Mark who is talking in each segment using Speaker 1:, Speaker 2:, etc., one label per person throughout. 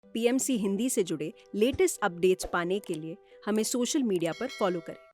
Speaker 1: PMC Hindi से जुड़े latest updates पाने के लिए हमें सोशल मीडिया पर फॉलो करें।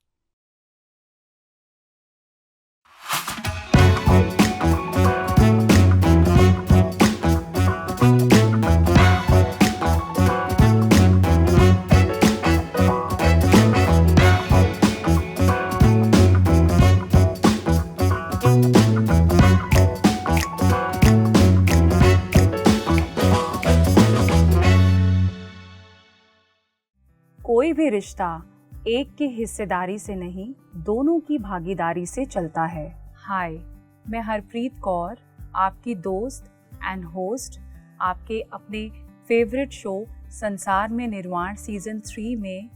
Speaker 2: कोई भी रिश्ता एक की हिस्सेदारी से नहीं, दोनों की भागीदारी से चलता है। हाय, मैं हरप्रीत कौर, आपकी दोस्त एंड होस्ट, आपके अपने फेवरेट शो संसार में निर्वाण सीजन 3 में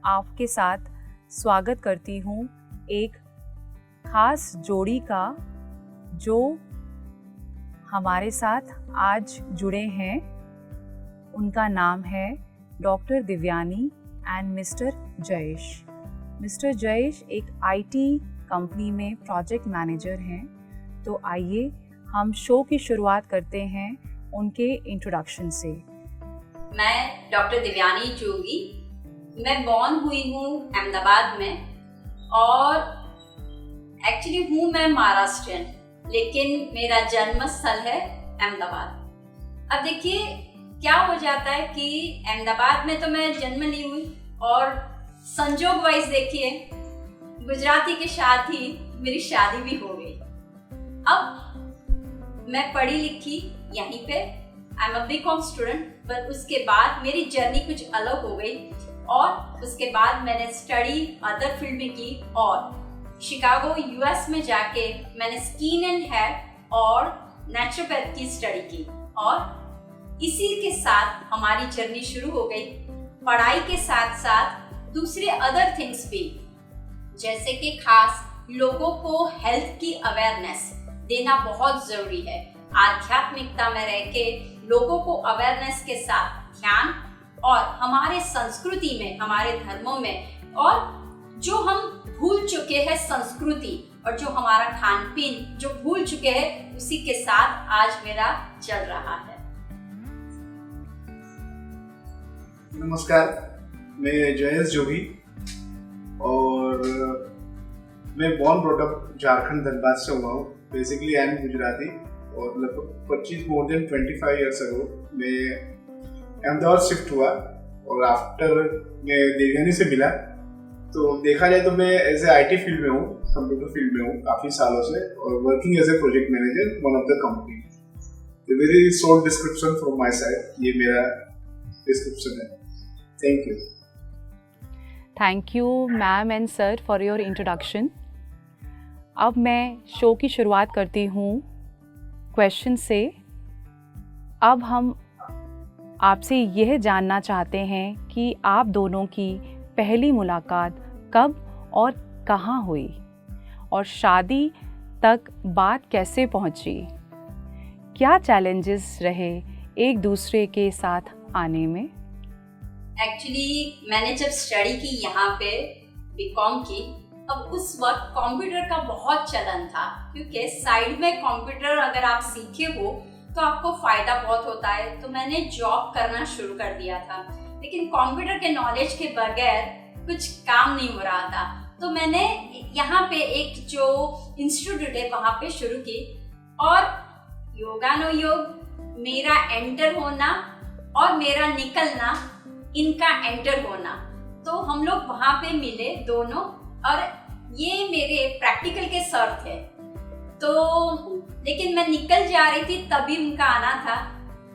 Speaker 2: आपके साथ स्वागत करती हूँ एक खास जोड़ी का, जो हमारे साथ आज जुड़े हैं। उनका नाम है doctor Divyani and mister Jayesh. Mister Jayesh एक आईटी कंपनी में प्रोजेक्ट मैनेजर हैं। तो आइए हम शो की शुरुआत करते हैं उनके इंट्रोडक्शन से।
Speaker 3: मैं डॉक्टर दिव्यानी जोगी, मैं बॉर्न हुई हूँ अहमदाबाद में और एक्चुअली हूँ मैं महाराष्ट्रियन, लेकिन मेरा जन्म स्थल है अहमदाबाद। अब देखिए क्या हो जाता है कि अहमदाबाद में तो मैं जन्म ली हुई और संजोग वाइज देखिए गुजराती के साथ ही मेरी शादी भी हो गई। अब मैं पढ़ी लिखी यहीं पे, I am a BCom student, पर उसके बाद मेरी जर्नी कुछ अलग हो गई और उसके बाद मैंने स्टडी अदर फील्ड में की और शिकागो यूएस में जाके मैंने स्किन एंड हेयर और नेचुरोपैथ की स्टडी की और इसी के साथ हमारी जर्नी शुरू हो गई। पढ़ाई के साथ साथ दूसरे अदर थिंग्स भी, जैसे कि खास लोगों को हेल्थ की अवेयरनेस देना बहुत जरूरी है। आध्यात्मिकता में रह के लोगों को अवेयरनेस के साथ ध्यान और हमारे संस्कृति में, हमारे धर्मों में, और जो हम भूल चुके हैं संस्कृति और जो हमारा खान पीन जो भूल चुके हैं, उसी के साथ आज मेरा चल रहा है।
Speaker 4: नमस्कार, मैं जयेश जोगी और मैं बॉर्न ब्रॉटअप झारखंड धनबाद से हुआ हूँ। बेसिकली आई एम गुजराती और लगभग मोर देन 25 ईयर्स अगो मैं अहमदाबाद शिफ्ट हुआ और आफ्टर मैं देवयानी से मिला। तो देखा जाए तो मैं एज ए आईटी फील्ड में हूँ, कंप्यूटर फील्ड में हूँ काफ़ी सालों से और working as a project manager one of the company. Very short description from my side, ये मेरा डिस्क्रिप्शन है। Thank you.
Speaker 2: Thank you ma'am and sir for your introduction. अब मैं शो की शुरुआत करती हूँ क्वेश्चन से। अब हम आपसे यह जानना चाहते हैं कि आप दोनों की पहली मुलाकात कब और कहाँ हुई और शादी तक बात कैसे पहुँची? क्या चैलेंजेस रहे एक दूसरे के साथ आने में?
Speaker 3: एक्चुअली मैंने जब स्टडी की यहाँ पे बीकॉम की, अब उस वक्त कंप्यूटर का बहुत चलन था, क्योंकि साइड में कंप्यूटर अगर आप सीखे हो तो आपको फायदा बहुत होता है। तो मैंने जॉब करना शुरू कर दिया था, लेकिन कंप्यूटर के नॉलेज के बगैर कुछ काम नहीं हो रहा था। तो मैंने यहाँ पे एक जो इंस्टीट्यूट है वहाँ पे शुरू की और योगानुयोग मेरा एंटर होना और मेरा निकलना, इनका एंटर होना, तो हम लोग वहाँ पे मिले दोनों और ये मेरे प्रैक्टिकल के सर थे। तो लेकिन मैं निकल जा रही थी तभी उनका आना था।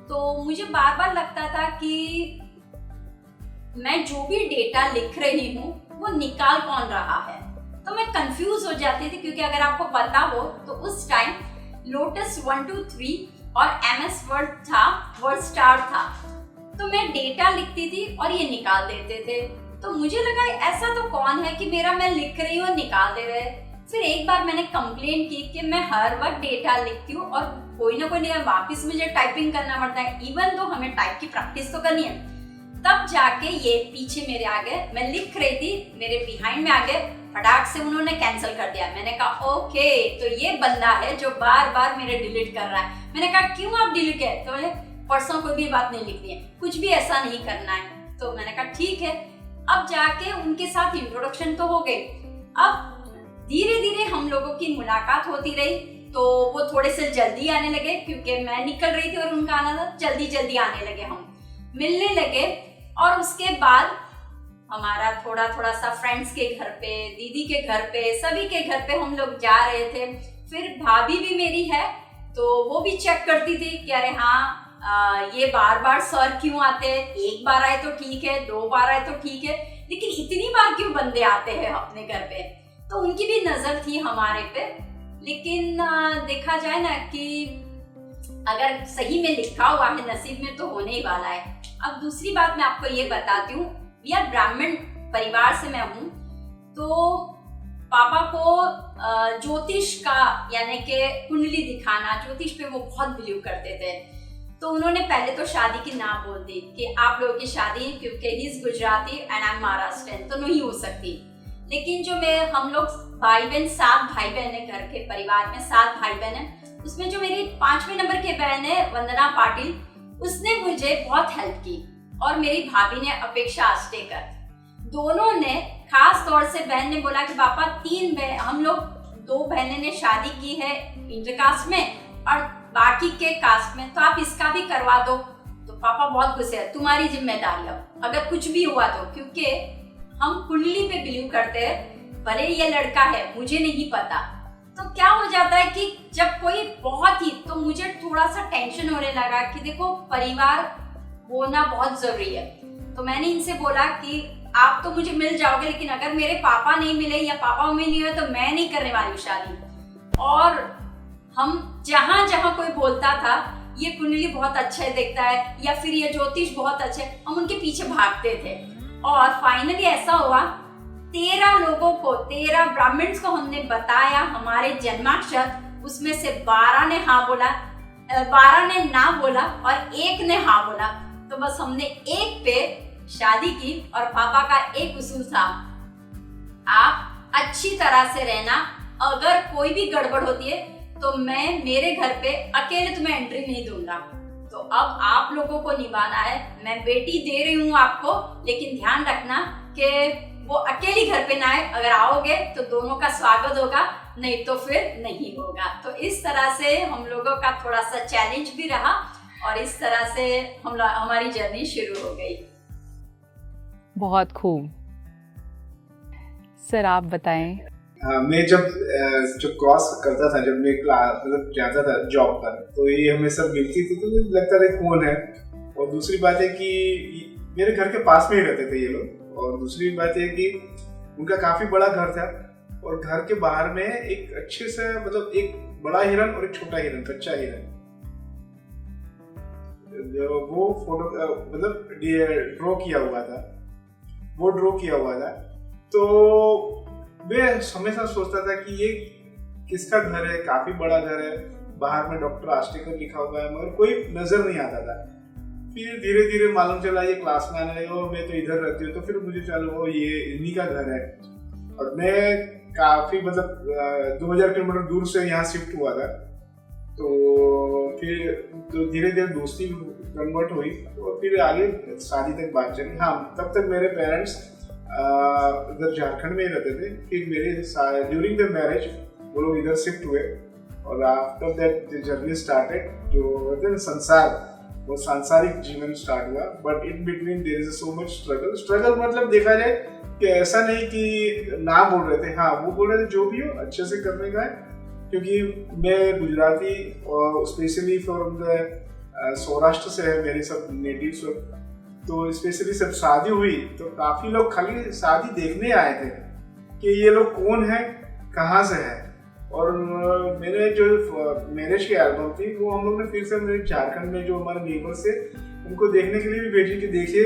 Speaker 3: तो मुझे बार बार लगता था कि मैं जो भी डेटा लिख रही हूँ वो निकाल कौन रहा है। तो मैं कंफ्यूज हो जाती थी, क्योंकि अगर आपको पता हो तो उस टाइम लोटस 123 और MS वर्ड था, वर्ड स्टार था। तो मैं डेटा लिखती थी और ये निकाल देते थे। तो मुझे लगा ऐसा तो कौन है कि मेरा मैं लिख रही हूँ निकाल दे रहे। फिर एक बार मैंने कंप्लेंट की कि मैं हर वक्त डेटा लिखती हूँ और कोई ना कोई नहीं, वापस मुझे टाइपिंग करना पड़ता है, इवन तो हमें टाइप की प्रैक्टिस तो करनी है। तब जाके ये पीछे मेरे आ गए, मैं लिख रही थी, मेरे बिहाइंड में आ गए, फटाक से उन्होंने कैंसिल कर दिया। मैंने कहा ओके, तो ये बंदा है जो बार बार मेरे डिलीट कर रहा है। मैंने कहा क्यों आप डिलीट किए? तो बोले पर्सनल कोई भी बात नहीं लिखनी है, कुछ भी ऐसा नहीं करना है। तो मैंने कहा ठीक है। अब जाके उनके साथ इंट्रोडक्शन तो हो गई। अब धीरे धीरे हम लोगों की मुलाकात होती रही, तो वो थोड़े से जल्दी आने लगे क्योंकि मैं निकल रही थी और उनका आना था, जल्दी जल्दी आने लगे, हम मिलने लगे। और उसके बाद हमारा थोड़ा थोड़ा सा फ्रेंड्स के घर पे, दीदी के घर पे, सभी के घर पे हम लोग जा रहे थे। फिर भाभी भी मेरी है, तो वो भी चेक करती थी कि अरे हाँ ये बार बार सर क्यों आते हैं, एक बार आए तो ठीक है, 2 बार आए तो ठीक है, लेकिन इतनी बार क्यों बंदे आते हैं अपने घर पे। तो उनकी भी नजर थी हमारे पे। लेकिन देखा जाए ना कि अगर सही में लिखा हुआ है नसीब में तो होने ही वाला है। अब दूसरी बात मैं आपको ये बताती हूँ, यार ब्राह्मण परिवार से मैं हूँ, तो पापा को ज्योतिष का यानी कि कुंडली दिखाना, ज्योतिष पे वो बहुत बिलीव करते थे। तो उन्होंने पहले तो शादी की ना बोल दी कि आप लोगों की शादी, क्योंकि he is Gujarati and I M Maharashtrian, तो नहीं हो सकती। लेकिन जो हम लोग भाई बहन, 7 भाई बहन है घर के परिवार में, 7 भाई बहन है। उसमें जो मेरी 5वें नंबर की बहन है वंदना पाटिल, उसने मुझे बहुत हेल्प की, और मेरी भाभी ने अपेक्षा आस्टेकर, दोनों ने, खास तौर से बहन ने बोला कि पापा 3 बहन, हम लोग 2 बहनें ने शादी की है इंटरकास्ट में और बाकी के कास्ट में, तो आप इसका भी करवा दो। तो पापा बहुत गुस्से है, तुम्हारी जिम्मेदारी अब अगर कुछ भी हुआ तो, क्योंकि हम कुंडली पे बिलीव करते हैं, भले ये लड़का है मुझे नहीं पता। तो क्या हो जाता है कि जब कोई बहुत ही, तो मुझे थोड़ा सा टेंशन होने लगा कि देखो परिवार होना बहुत जरूरी है। तो मैंने इनसे बोला कि आप तो मुझे मिल जाओगे, लेकिन अगर मेरे पापा नहीं मिले या पापा मम्मी नहीं हुए तो मैं नहीं करने वाली हूँ शादी। और हम जहाँ जहाँ कोई बोलता था ये कुंडली बहुत अच्छा है देखता है, या फिर ये ज्योतिष बहुत अच्छा है, हम उनके पीछे भागते थे। और फाइनली ऐसा हुआ, 13 लोगों को, 13 ब्राह्मण्स को हमने बताया हमारे जन्माक्षर, उसमें से 12 ने हाँ बोला, 12 ने ना बोला और 1 ने हाँ बोला। तो बस हमने 1 पे शादी की। और पापा का एक उसूल था, आप अच्छी तरह से रहना, अगर कोई भी गड़बड़ होती है तो मैं मेरे घर पे अकेले तुम्हें एंट्री नहीं दूंगा। तो अब आप लोगों को निभाना है, मैं बेटी दे रही हूँ आपको, लेकिन ध्यान रखना कि वो अकेली घर पे ना आए, अगर आओगे तो दोनों का स्वागत होगा, नहीं तो फिर नहीं होगा। तो इस तरह से हम लोगों का थोड़ा सा चैलेंज भी रहा, और इस तरह से हमारी जर्नी शुरू हो गई।
Speaker 2: बहुत खूब। सर आप बताएं।
Speaker 4: मैं जब क्रॉस करता था, जब मैं मतलब जाता था जॉब पर, तो ये हमें सब मिलती थी, तो मुझे लगता था कौन है। और दूसरी बात है कि मेरे घर के पास में ही रहते थे ये लोग। और दूसरी बात है कि उनका काफी बड़ा घर था, और घर के बाहर में एक अच्छे से, मतलब एक बड़ा हिरन और एक छोटा हिरन, कच्चा हिरन, वो फोटो मतलब ड्रॉ किया हुआ था, वो ड्रॉ किया हुआ था। तो मैं हमेशा सोचता था कि ये किसका घर है, काफी बड़ा घर है, बाहर में डॉक्टर आस्टेकर लिखा हुआ है, मगर कोई नजर नहीं आता था। फिर धीरे धीरे मालूम चला ये क्लास में आने लगे, और मैं तो इधर रहती हूँ, तो फिर मुझे चलो वो ये इन्हीं का घर है। और मैं काफी मतलब 2000 किलोमीटर दूर से यहाँ शिफ्ट हुआ था। तो फिर तो धीरे धीरे दोस्ती कन्वर्ट हुई, और फिर आगे शादी तक बात चली। हाँ, तब तक मेरे पेरेंट्स इधर झारखंड में ही रहते थे। फिर मेरे ड्यूरिंग द मैरिज वो लोग इधर शिफ्ट हुए, और आफ्टर दैट जर्नी स्टार्टेड, जो कहते हैं संसार, वो सांसारिक जीवन स्टार्ट हुआ। But in between their is so much struggle मतलब देखा जाए कि ऐसा नहीं कि ना बोल रहे थे, हाँ वो बोल रहे थे जो भी हो अच्छे से करने का है, क्योंकि मैं गुजराती और स्पेशली फ्रॉम द सौराष्ट्र से है मेरे सब नेटिव सब। तो स्पेशली जब शादी हुई तो काफी लोग खाली शादी देखने आए थे कि ये लोग कौन है, कहाँ से है। और मेरे जो मैरिज की एल्बम थी वो हम लोग ने फिर से मेरे झारखंड में जो हमारे नेबर्स थे उनको देखने के लिए भी भेजी कि देखिए,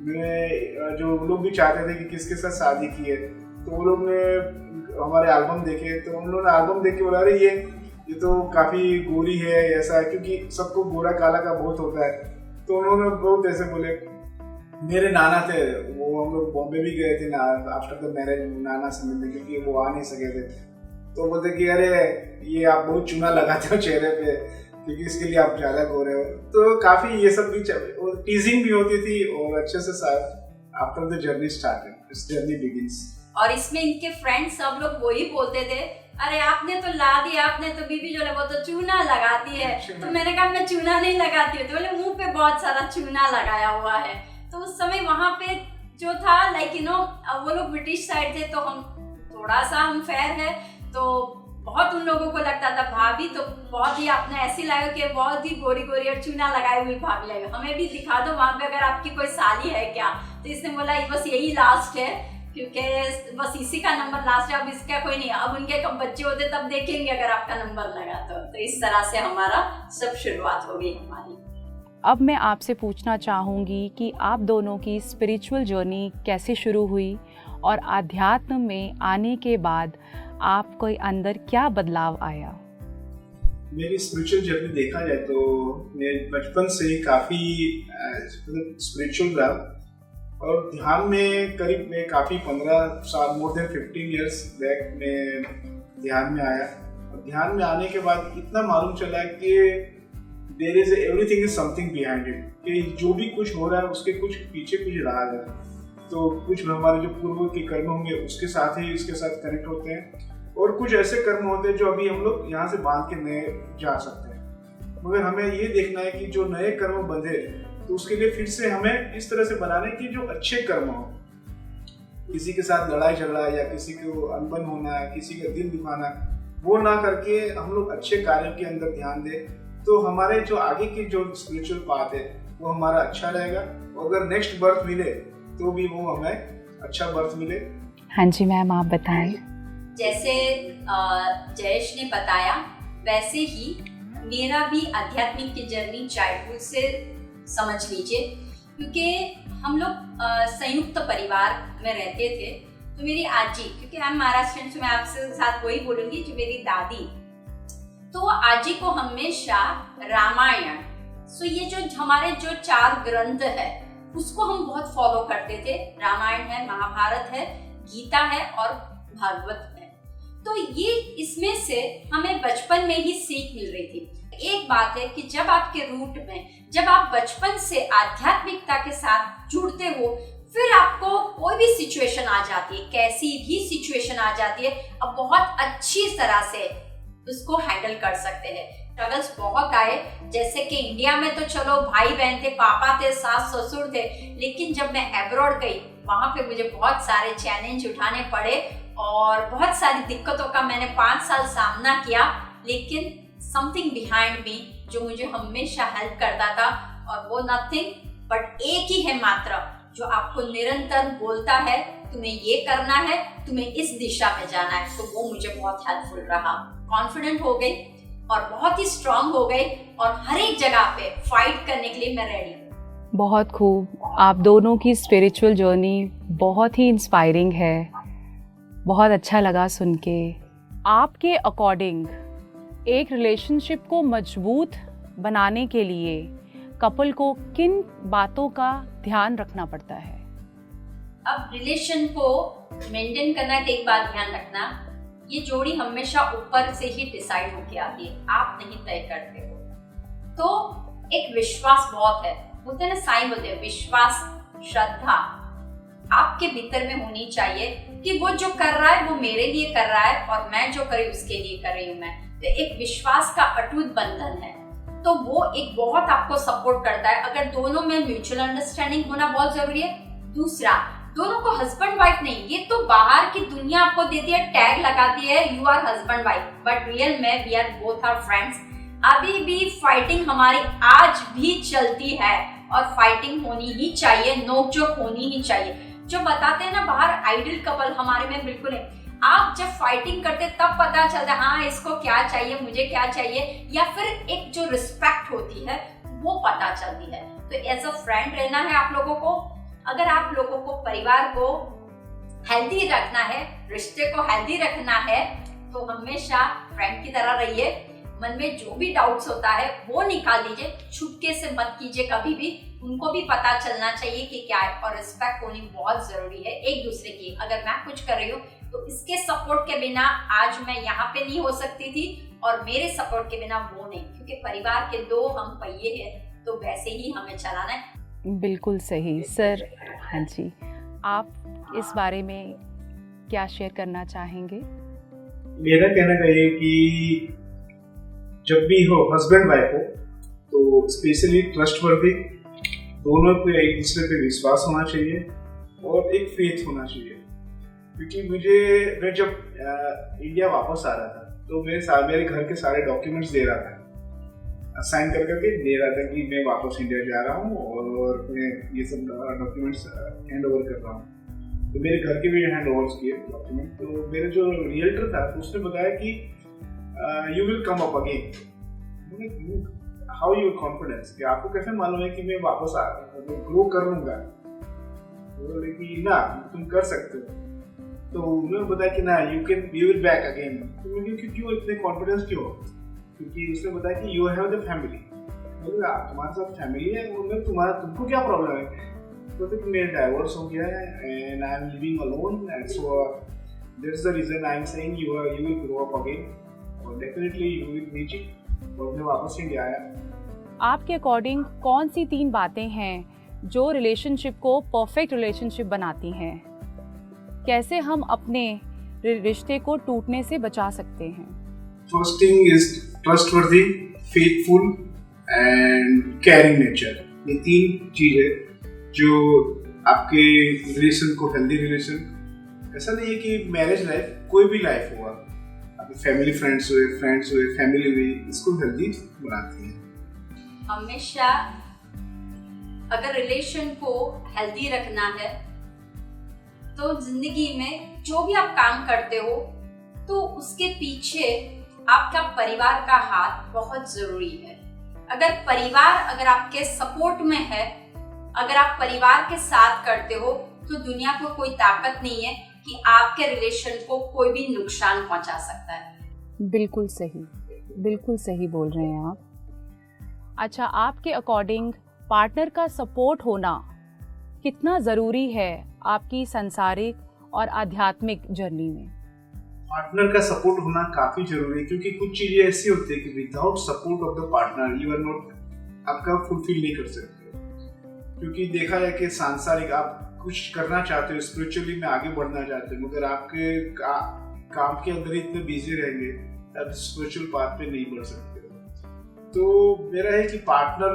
Speaker 4: मैं जो लोग भी चाहते थे कि किसके साथ शादी की है, तो वो लोग ने हमारे एल्बम देखे। तो उन लोगों ने एल्बम देख के बोला अरे ये तो काफ़ी गोरी है, ऐसा है, क्योंकि सबको गोरा काला का बहुत होता है। तो उन्होंने बहुत ऐसे बोले। मेरे नाना थे, वो हम लोग बॉम्बे भी गए थे ना आफ्टर द मैरिज नाना से मिलने, क्योंकि वो आ नहीं सके थे। तो बोलते कि अरे ये आप बहुत चूना लगाते हो चेहरे पे, क्योंकि इसके लिए आप ज़्यादा गोरे हो। तो काफ़ी ये सब भी टीजिंग भी होती थी और अच्छे से after the journey started, this journey begins.
Speaker 3: और इसमें इनके फ्रेंड्स सब लोग वही बोलते थे, अरे आपने तो ला दिया, आपने तो बीबी जो है वो तो चूना लगाती है। तो मैंने कहा मैं चूना नहीं लगाती हूँ। तो बोले मुंह पे बहुत सारा चूना लगाया हुआ है। तो उस समय वहाँ पे जो था लाइक यू नो वो लोग ब्रिटिश साइड थे, तो हम थोड़ा सा हम फेयर है, तो बहुत उन लोगों को लगता था भाभी तो बहुत ही आपने ऐसी लाए कि बहुत ही गोरी गोरी और चूना लगाई हुई भाभी आई, हमें भी दिखा दो वहाँ पे अगर आपकी कोई साली है क्या। तो इसने बोला बस यही लास्ट है, क्योंकि बस इसी का नंबर लास्ट है, अब इसका कोई नहीं। अब उनके कब बच्चे होते तब देखेंगे अगर आपका नंबर लगा तो इस तरह से हमारा सब शुरुआत हो गई हमारी।
Speaker 2: अब मैं आपसे पूछना चाहूँगी कि आप दोनों की स्पिरिचुअल जर्नी कैसे शुरू हुई और आध्यात्म में आने के बाद आपको अंदर क्या बदलाव आया?
Speaker 4: मेरी स्पिरिचुअल जर्नी देखा जाए तो मैं बचपन से ही काफ़ी स्पिरिचुअल रहा और ध्यान में करीब मैं काफ़ी 15 साल मोर देन 15 इयर्स बैक में ध्यान में आया। और ध्यान में आने के बाद इतना मालूम चला कि there is everything is something behind it, कि जो भी कुछ हो रहा है उसके कुछ पीछे कुछ राज है। तो कुछ हमारे जो पूर्व के कर्म होंगे उसके साथ ही इसके साथ कनेक्ट होते हैं, और कुछ ऐसे कर्म होते हैं जो अभी हम लोग यहाँ से बांध के नए जा सकते हैं। मगर हमें ये देखना है कि जो नए कर्म बंधे तो उसके लिए फिर से हमें इस तरह से बनाने की जो अच्छे कर्म हो, किसी के साथ लड़ाई झगड़ा या किसी को अनबन होना, किसी का दिल दुखाना, वो ना करके हम लोग अच्छे कार्यों के अंदर ध्यान दें, तो हमारे जो आगे की जो स्पिरिचुअल पाथ है वो हमारा अच्छा रहेगा। और अगर नेक्स्ट बर्थ मिले तो भी वो हमें अच्छा बर्थ मिले।
Speaker 2: हाँ जी मैम, आप बताएं।
Speaker 3: जैसे जयेश ने बताया वैसे ही मेरा भी आध्यात्मिक की जर्नी चाइल्डहुड से समझ लीजिए, क्योंकि हम लोग संयुक्त परिवार में रहते थे। तो मेरी आजी, क्योंकि हम महाराष्ट्र से, मैं आपसे साथ वही बोलूंगी जो मेरी दादी, तो आजी को हमेशा रामायण, सो ये जो हमारे जो 4 ग्रंथ है उसको हम बहुत फॉलो करते थे। रामायण है, महाभारत है, गीता है और भागवत है। तो ये इसमें से हमें बचपन में ही सीख मिल रही थी। एक बात है कि जब आपके रूट में, जब आप बचपन से आध्यात्मिकता के साथ जुड़ते हो, फिर आपको कोई भी सिचुएशन आ जाती है, कैसी भी सिचुएशन आ जाती है, अब बहुत अच्छी तरह से उसको हैंडल कर सकते हैं। स्ट्रगल्स बहुत आए, जैसे कि इंडिया में तो चलो भाई बहन थे, पापा थे, सास ससुर थे, लेकिन जब मैं अब्रॉड गई वहां पे मुझे बहुत सारे चैलेंज उठाने पड़े और बहुत सारी दिक्कतों का मैंने 5 साल सामना किया। लेकिन समथिंग बिहाइंड मी जो मुझे हमेशा हेल्प करता था, और वो नथिंग बट एक ही है मात्र जो आपको निरंतर बोलता है तुम्हें ये करना है, तुम्हें इस दिशा में जाना है। तो वो मुझे बहुत हेल्पफुल रहा। कॉन्फिडेंट हो गई और बहुत ही स्ट्रांग हो गई और हर एक जगह पे फाइट करने के लिए मैं रेडी हूँ।
Speaker 2: बहुत खूब, आप दोनों की स्पिरिचुअल जर्नी बहुत ही इंस्पायरिंग है। बहुत अच्छा लगा सुन के। आपके अकॉर्डिंग एक रिलेशनशिप को मजबूत बनाने के लिए कपल को किन बातों का ध्यान रखना पड़ता है?
Speaker 3: अब रिलेशन को मेंटेन करना है तो एक बात ध्यान रखना, ये जोड़ी हमेशा ऊपर से ही डिसाइड होके आती है, आप नहीं तय करते हो। तो एक विश्वास बहुत है, बोलते हैं ना, साईं बोलते हैं विश्वास, श्रद्धा आपके भीतर में होनी चाहिए कि वो जो कर रहा है वो मेरे लिए कर रहा है और मैं जो कर रही हूँ उसके लिए कर रही हूँ मैं। तो एक विश्वास का अटूट बंधन है, तो वो एक बहुत आपको सपोर्ट करता है। अगर दोनों में म्यूचुअल अंडरस्टैंडिंग होना बहुत जरूरी है। दूसरा, दोनों को हस्बैंड वाइफ नहीं, ये तो बाहर की दुनिया आपको देती है, टैग लगाती है you are husband wife, but real में we are both are friends. अभी भी फाइटिंग हमारी आज भी चलती है और फाइटिंग होनी ही चाहिए, नोकझोंक होनी ही चाहिए। जो बताते हैं ना बाहर आइडियल कपल, हमारे में बिल्कुल है। आप जब फाइटिंग करते तब पता चलता है हाँ इसको क्या चाहिए, मुझे क्या चाहिए, या फिर एक जो रिस्पेक्ट होती है वो पता चलती है। तो एज अ फ्रेंड रहना है आप लोगों को। अगर आप लोगों को परिवार को हेल्दी रखना है, रिश्ते को हेल्दी रखना है, तो हमेशा फ्रेंड की तरह रहिए। मन में जो भी डाउट्स होता है वो निकाल दीजिए, छुपके से मत कीजिए कभी भी। उनको भी पता चलना चाहिए कि क्या है, और रिस्पेक्ट होनी बहुत जरूरी है एक दूसरे की। अगर मैं कुछ कर रही हूँ तो इसके सपोर्ट के बिना आज मैं यहाँ पे नहीं हो सकती थी, और मेरे सपोर्ट के बिना वो नहीं, क्योंकि परिवार के दो हम पहिए हैं, तो वैसे ही हमें चलाना है।
Speaker 2: बिल्कुल सही सर। हाँ जी, आप इस बारे में क्या शेयर करना चाहेंगे?
Speaker 4: मेरा कहना चाहिए कि जब भी हो हस्बैंड वाइफ हो तो स्पेशली ट्रस्टवर्दी, दोनों को एक दूसरे पे विश्वास होना चाहिए और एक फेथ होना चाहिए। क्योंकि मैं जब इंडिया वापस आ रहा था तो मेरे घर के सारे डॉक्यूमेंट्स दे रहा था, साइन कर करके दे रहा था कि मैं वापस इंडिया जा रहा हूँ और मैं ये सब डॉक्यूमेंट्स हैंड ओवर कर रहा हूँ। तो मेरे घर के भी हैंड ओवर किए डॉक्यूमेंट। तो मेरे जो रियल्टर था तो उसने बताया कि you will come up again. How your confidence, कि आपको कैसे मालूम है कि मैं वापस आ रहा हूँ, मैं ग्रो कर लूँगा? बोले कि ना, तुम कर सकते हो। तो उन्होंने बताया कि ना, यू विल बैक अगेन। तो मैं क्यों इतने कॉन्फिडेंस क्यों? क्योंकि उसने बताया कि यू हैव द फैमिली। बोले तुम्हारे साथ फैमिली है? बोले तुमको क्या प्रॉब्लम है? तो मेरा डाइवोर्स हो गया है and I am living alone, and so that's the reason I am saying you will grow up again और definitely you will reach it. और मैं वापस इंडिया आया।
Speaker 2: आपके अकॉर्डिंग कौन सी 3 बातें हैं जो रिलेशनशिप को परफेक्ट रिलेशनशिप बनाती हैं? कैसे हम अपने रिश्ते को टूटने से बचा सकते हैं?
Speaker 4: First thing is trustworthy, faithful and caring nature. ये 3 चीज है जो आपके रिलेशन को हेल्दी रिलेशन, ऐसा नहीं है कि मैरिज लाइफ, कोई भी लाइफ होगा, आपके फैमिली फ्रेंड्स हुए फैमिली हुई, इसको हेल्दी बनाती है।
Speaker 3: हमेशा अगर रिलेशन को हेल्दी रखना है तो जिंदगी में जो भी आप काम करते हो तो उसके पीछे आपका परिवार का हाथ बहुत जरूरी है। अगर आपके सपोर्ट में है, अगर आप परिवार के साथ करते हो तो दुनिया को कोई ताकत नहीं है कि आपके रिलेशन को कोई भी नुकसान पहुंचा सकता है।
Speaker 2: बिल्कुल सही बोल रहे हैं आप। अच्छा, आपके अकॉर्डिंग पार्टनर का सपोर्ट होना कितना ज़रूरी है आपकी सांसारिक और आध्यात्मिक जर्नी में?
Speaker 4: पार्टनर का सपोर्ट होना काफी जरूरी है, क्योंकि कुछ चीजें ऐसी होती है कि without support of the partner you are not, आपका फुलफिल नहीं कर सकते। क्योंकि देखा जाए कि सांसारिक आप कुछ करना चाहते हो, स्पिरिचुअली में आगे बढ़ना चाहते हो, मगर आपके काम के अंदर ही इतने बिजी रहेंगे आप स्पिरिचुअल पाथ पे नहीं बढ़ सकते। तो मेरा है कि पार्टनर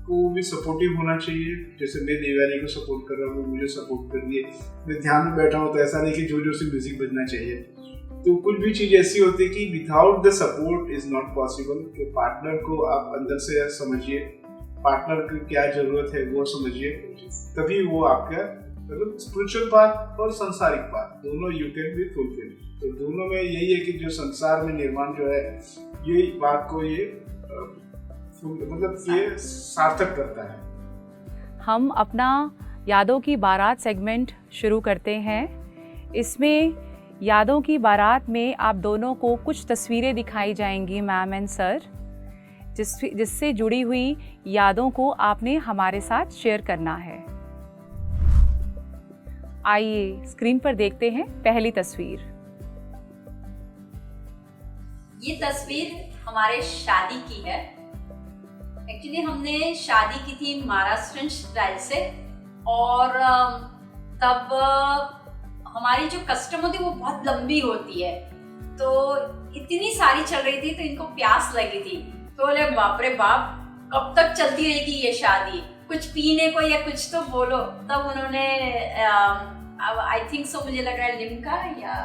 Speaker 4: को भी सपोर्टिव होना चाहिए। जैसे मैं देवानी को सपोर्ट कर रहा हूँ, मुझे सपोर्ट कर दिए, मैं ध्यान में बैठा हूँ तो ऐसा नहीं कि जो से म्यूजिक बजना चाहिए। तो कुछ भी चीज ऐसी होती है कि without the support is not possible. तो पार्टनर को आप अंदर से समझिए, पार्टनर की क्या जरूरत है वो समझिए, तभी वो आपका मतलब स्पिरिचुअल पाथ और सांसारिक पाथ दोनों यू कैन बी फुलफिल। तो दोनों में यही है कि जो संसार में निर्माण जो है, ये बात को ये मतलब ये सार्थक करता है।
Speaker 2: हम अपना यादों की बारात सेगमेंट शुरू करते हैं। इसमें यादों की बारात में आप दोनों को कुछ तस्वीरें दिखाई जाएंगी मैम एंड सर, जिससे जुड़ी हुई यादों को आपने हमारे साथ शेयर करना है। आइए स्क्रीन पर देखते हैं पहली तस्वीर।
Speaker 3: ये तस्वीर हमारे शादी की है। एक्चुअली हमने शादी की थी महाराष्ट्रियन स्टाइल से, और तब हमारी जो कस्टम होती है वो बहुत लंबी होती है, तो इतनी सारी चल रही थी तो इनको प्यास लगी थी। तो बोले बाप रे बाप, कब तक चलती रहेगी ये शादी, कुछ पीने को या कुछ तो बोलो। तब उन्होंने आई थिंक सो, मुझे लग रहा है लिम्का या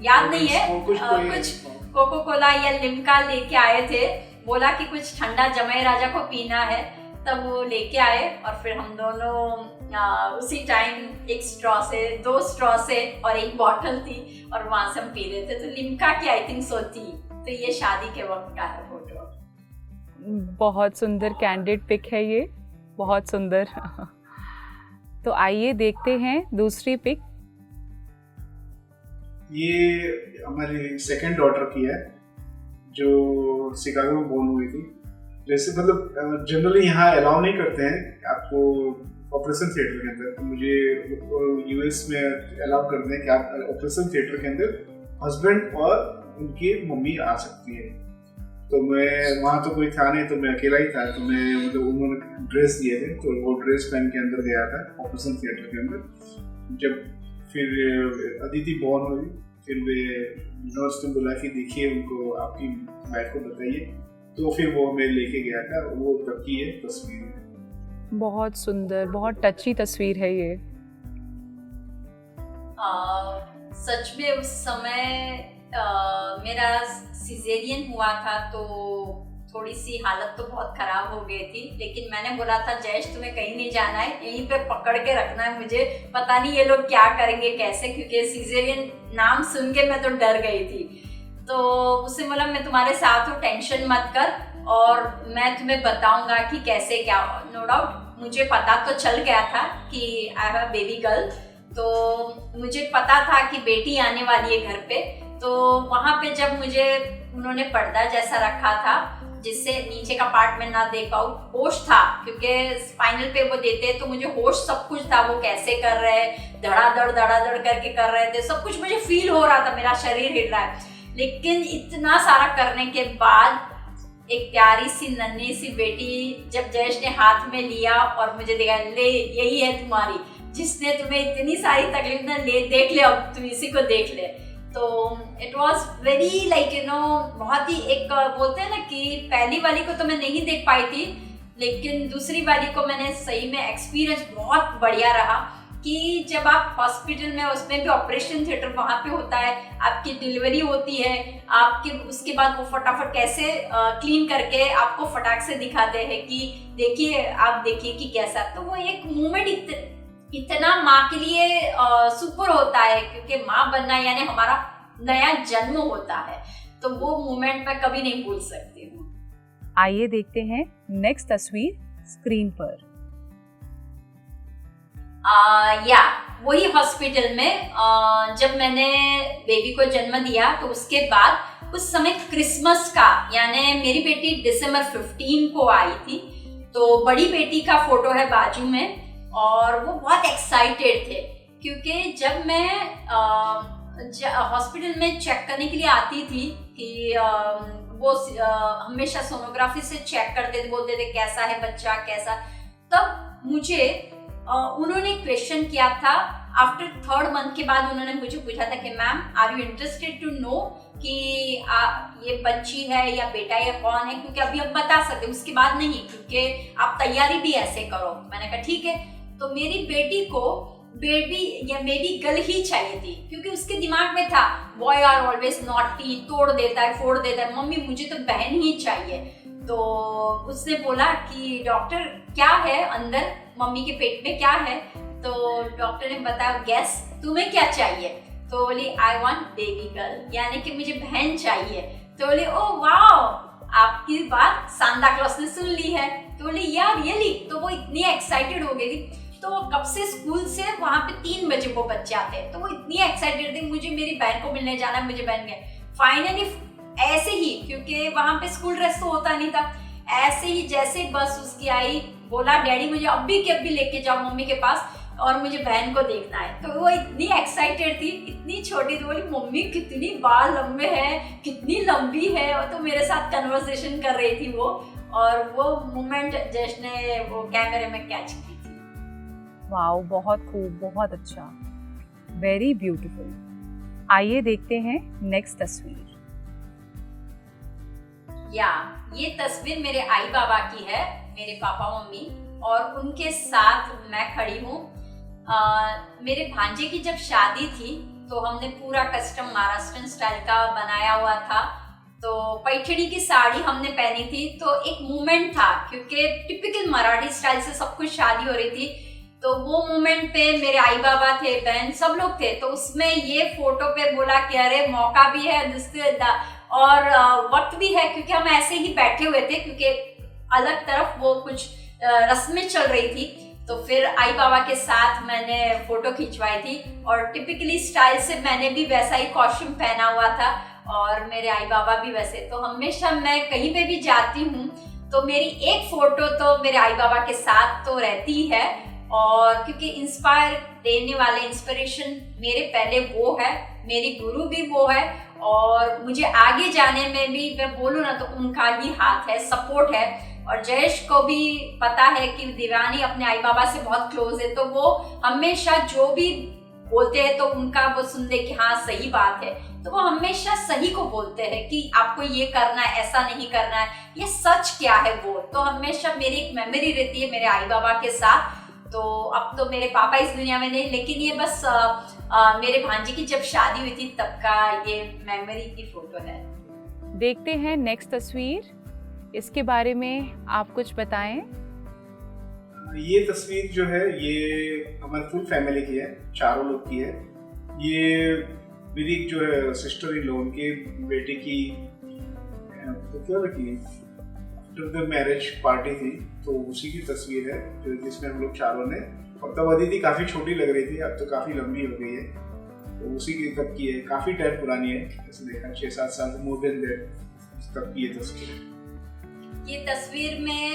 Speaker 3: याद नहीं है, कुछ कोको कोला या लिम्का लेके आए थे। बोला कि कुछ ठंडा जमाई राजा को पीना है, तब वो लेके आए और फिर हम दोनों उसी टाइम एक स्ट्रॉ से, 2 स्ट्रॉ से और एक बॉटल थी और वहां से हम पी रहे थे। तो लिम्का की आई थिंक सो थी। तो ये शादी के वक्त का है फोटो।
Speaker 2: बहुत सुंदर कैंडिड पिक है ये, बहुत सुंदर। तो आइए देखते हैं दूसरी पिक।
Speaker 4: ये हमारी सेकंड डॉटर की है जो शिकागो में बोर्न हुई थी। जैसे मतलब जनरली यहाँ अलाउ नहीं करते हैं आपको ऑपरेशन थिएटर के अंदर, तो मुझे यूएस में अलाउ करते हैं कि आप ऑपरेशन थिएटर के अंदर हस्बैंड और उनकी मम्मी आ सकती है। तो मैं वहाँ तो कोई था नहीं, तो मैं अकेला ही था। तो मैं मतलब उन्होंने ड्रेस दिए थे, तो वो ड्रेस पहन के अंदर गया था ऑपरेशन थिएटर के अंदर। जब फिर अदिति बॉर्न हुई, फिर वे नर्स ने बोला कि देखिए उनको, आपकी वाइफ को बताइए, तो फिर वो मैं लेके गया था। वो तब की ये तस्वीर है।
Speaker 2: बहुत सुंदर, बहुत टची तस्वीर है ये।
Speaker 3: सच में उस समय मेरा सिजेरियन हुआ था, तो थोड़ी सी हालत तो बहुत खराब हो गई थी। लेकिन मैंने बोला था जयेश तुम्हें कहीं नहीं जाना है, यहीं पे पकड़ के रखना है मुझे, पता नहीं ये लोग क्या करेंगे कैसे, क्योंकि सिजेरियन नाम सुन के मैं तो डर गई थी। तो उससे बोला मैं तुम्हारे साथ हूँ, टेंशन मत कर, और मैं तुम्हें बताऊंगा कि कैसे क्या। नो डाउट मुझे पता तो चल गया था कि I have a baby girl, तो मुझे पता था कि बेटी आने वाली है घर पे। तो वहाँ पे जब मुझे उन्होंने पर्दा जैसा रखा था जिससे नीचे का पार्ट में ना देख पाऊँ, होश था क्योंकि स्पाइनल पे वो देते, तो मुझे होश सब कुछ था, वो कैसे कर रहे हैं, धड़ाधड़ करके कर रहे थे, सब कुछ मुझे फील हो रहा था, मेरा शरीर हिल रहा है। लेकिन इतना सारा करने के बाद एक प्यारी सी नन्ही सी बेटी जब जयेश ने हाथ में लिया और मुझे देखा, ले यही है तुम्हारी, जिसने तुम्हें इतनी सारी तकलीफ ना, ले देख ले, अब तुम इसी को देख ले। तो it was very like you know, बहुत ही एक बोलते हैं ना कि पहली वाली को तो मैं नहीं देख पाई थी, लेकिन दूसरी वाली को मैंने सही में एक्सपीरियंस बहुत बढ़िया रहा। कि जब आप हॉस्पिटल में, उसमें भी ऑपरेशन थिएटर वहाँ पे होता है, आपकी डिलीवरी होती है, आपके उसके बाद वो फटाफट कैसे क्लीन करके आपको फटाक से दिखाते हैं कि देखिए, आप देखिए कि कैसा। तो वो एक मोमेंट इतना माँ के लिए सुपर होता है, क्योंकि माँ बनना यानी हमारा नया जन्म होता है, तो वो मोमेंट मैं कभी नहीं भूल सकती हूँ।
Speaker 2: आइए देखते हैं नेक्स्ट तस्वीर स्क्रीन पर।
Speaker 3: या वही हॉस्पिटल में जब मैंने बेबी को जन्म दिया, तो उसके बाद उस समय क्रिसमस का, यानी मेरी बेटी दिसंबर 15 को आई थी, तो बड़ी बेटी का फोटो है बाजू में, और वो बहुत एक्साइटेड थे क्योंकि जब मैं हॉस्पिटल में चेक करने के लिए आती थी कि वो हमेशा सोनोग्राफी से चेक करते थे, बोलते थे कैसा है बच्चा कैसा। तब मुझे उन्होंने क्वेश्चन किया था आफ्टर 3rd मंथ के बाद, उन्होंने मुझे पूछा था कि ma'am are you interested to know कि ये बच्ची है या बेटा या कौन है, क्योंकि अभी आप बता सकते, उसके बाद नहीं, क्योंकि आप तैयारी भी ऐसे करो। मैंने कहा ठीक है। तो मेरी बेटी को बेबी या बेबी गर्ल ही चाहिए थी, क्योंकि उसके दिमाग में था बॉय आर ऑलवेज नॉटी, तोड़ देता है फोड़ देता है, मम्मी मुझे तो बहन ही चाहिए। तो उसने बोला कि डॉक्टर क्या है अंदर, मम्मी के पेट में क्या है। तो डॉक्टर ने बताया गैस तुम्हें क्या चाहिए। तो बोली आई वांट बेबी गर्ल, यानी कि मुझे बहन चाहिए। तो बोली ओ वाओ, आपकी बात सांता क्लॉस ने सुन ली है। तो बोली या रियली। तो वो इतनी एक्साइटेड हो गई थी। तो कब से स्कूल से वहाँ पे 3 बजे वो बच्चे आते हैं, तो वो इतनी एक्साइटेड थी, मुझे मेरी बहन को मिलने जाना है, मुझे बहन गए। फाइनली ऐसे ही, क्योंकि वहाँ पे स्कूल ड्रेस तो होता नहीं था, ऐसे ही जैसे बस उसकी आई, बोला डैडी मुझे अभी के अभी लेके जाओ मम्मी के पास और मुझे बहन को देखना है। तो वो इतनी एक्साइटेड थी, इतनी छोटी थी, बोली मम्मी कितनी बाल लंबे हैं, कितनी लंबी है, और तो मेरे साथ कन्वर्सेशन कर रही थी वो। और वो मोमेंट जयेश ने वो कैमरे में कैच की थी।
Speaker 2: वाओ, बहुत खूब, बहुत अच्छा, वेरी ब्यूटीफुल। आइए देखते हैं नेक्स्ट तस्वीर।
Speaker 3: या ये तस्वीर मेरे आई बाबा की है, मेरे पापा मम्मी, और उनके साथ मैं खड़ी हूँ। मेरे भांजे की जब शादी थी तो हमने पूरा कस्टम महाराष्ट्रन स्टाइल का बनाया हुआ था, तो पैठणी की साड़ी हमने पहनी थी। तो एक मोमेंट था, क्योंकि टिपिकल मराठी स्टाइल से सब कुछ शादी हो रही थी, तो वो मोमेंट पे मेरे आई बाबा थे, बहन सब लोग थे। तो उसमें ये फोटो पे बोला कि अरे मौका भी है और वक्त भी है, क्योंकि हम ऐसे ही बैठे हुए थे, क्योंकि अलग तरफ वो कुछ रस्में चल रही थी। तो फिर आई बाबा के साथ मैंने फोटो खिंचवाई थी, और टिपिकली स्टाइल से मैंने भी वैसा ही कॉस्ट्यूम पहना हुआ था, और मेरे आई बाबा भी वैसे। तो हमेशा मैं कहीं पे भी जाती हूँ तो मेरी एक फोटो तो मेरे आई बाबा के साथ तो रहती है, और क्योंकि इंस्पायर देने वाले इंस्पिरेशन मेरे पहले वो है, मेरी गुरु भी वो है, और मुझे आगे जाने में भी मैं बोलूँ ना तो उनका ही हाथ है, सपोर्ट है। और जयेश को भी पता है कि देवयानी अपने आई बाबा से बहुत क्लोज है, तो वो हमेशा जो भी बोलते हैं तो उनका वो सुनते कि हाँ सही बात है, तो वो हमेशा सही को बोलते हैं कि आपको ये करना है, ऐसा नहीं करना है, ये सच क्या है वो। तो हमेशा मेरी एक मेमोरी रहती है मेरे आई बाबा के साथ। तो अब तो मेरे पापा इस दुनिया में नहीं, लेकिन ये बस मेरे भांजी की जब शादी हुई थी तब का ये मेमोरी की फोटो है।
Speaker 2: देखते हैं नेक्स्ट तस्वीर, इसके बारे में आप कुछ बताएं।
Speaker 4: ये तस्वीर जो है ये हमारी फुल फैमिली की है, चारों लोग की है। ये मेरी जो है सिस्टर इन लॉ के बेटे की तो क्या रखी आफ्टर द मैरिज पार्टी थी, तो उसी की तस्वीर है जो जिसमें हम लोग चारों ने, और तब अदिति काफ़ी छोटी लग रही थी, अब तो काफ़ी लंबी हो गई है, तो उसी की तब की है, काफ़ी टाइम पुरानी है, जैसे देखा 6-7 साल मोर देन दैट तब की ये तस्वीर है।
Speaker 3: ये तस्वीर में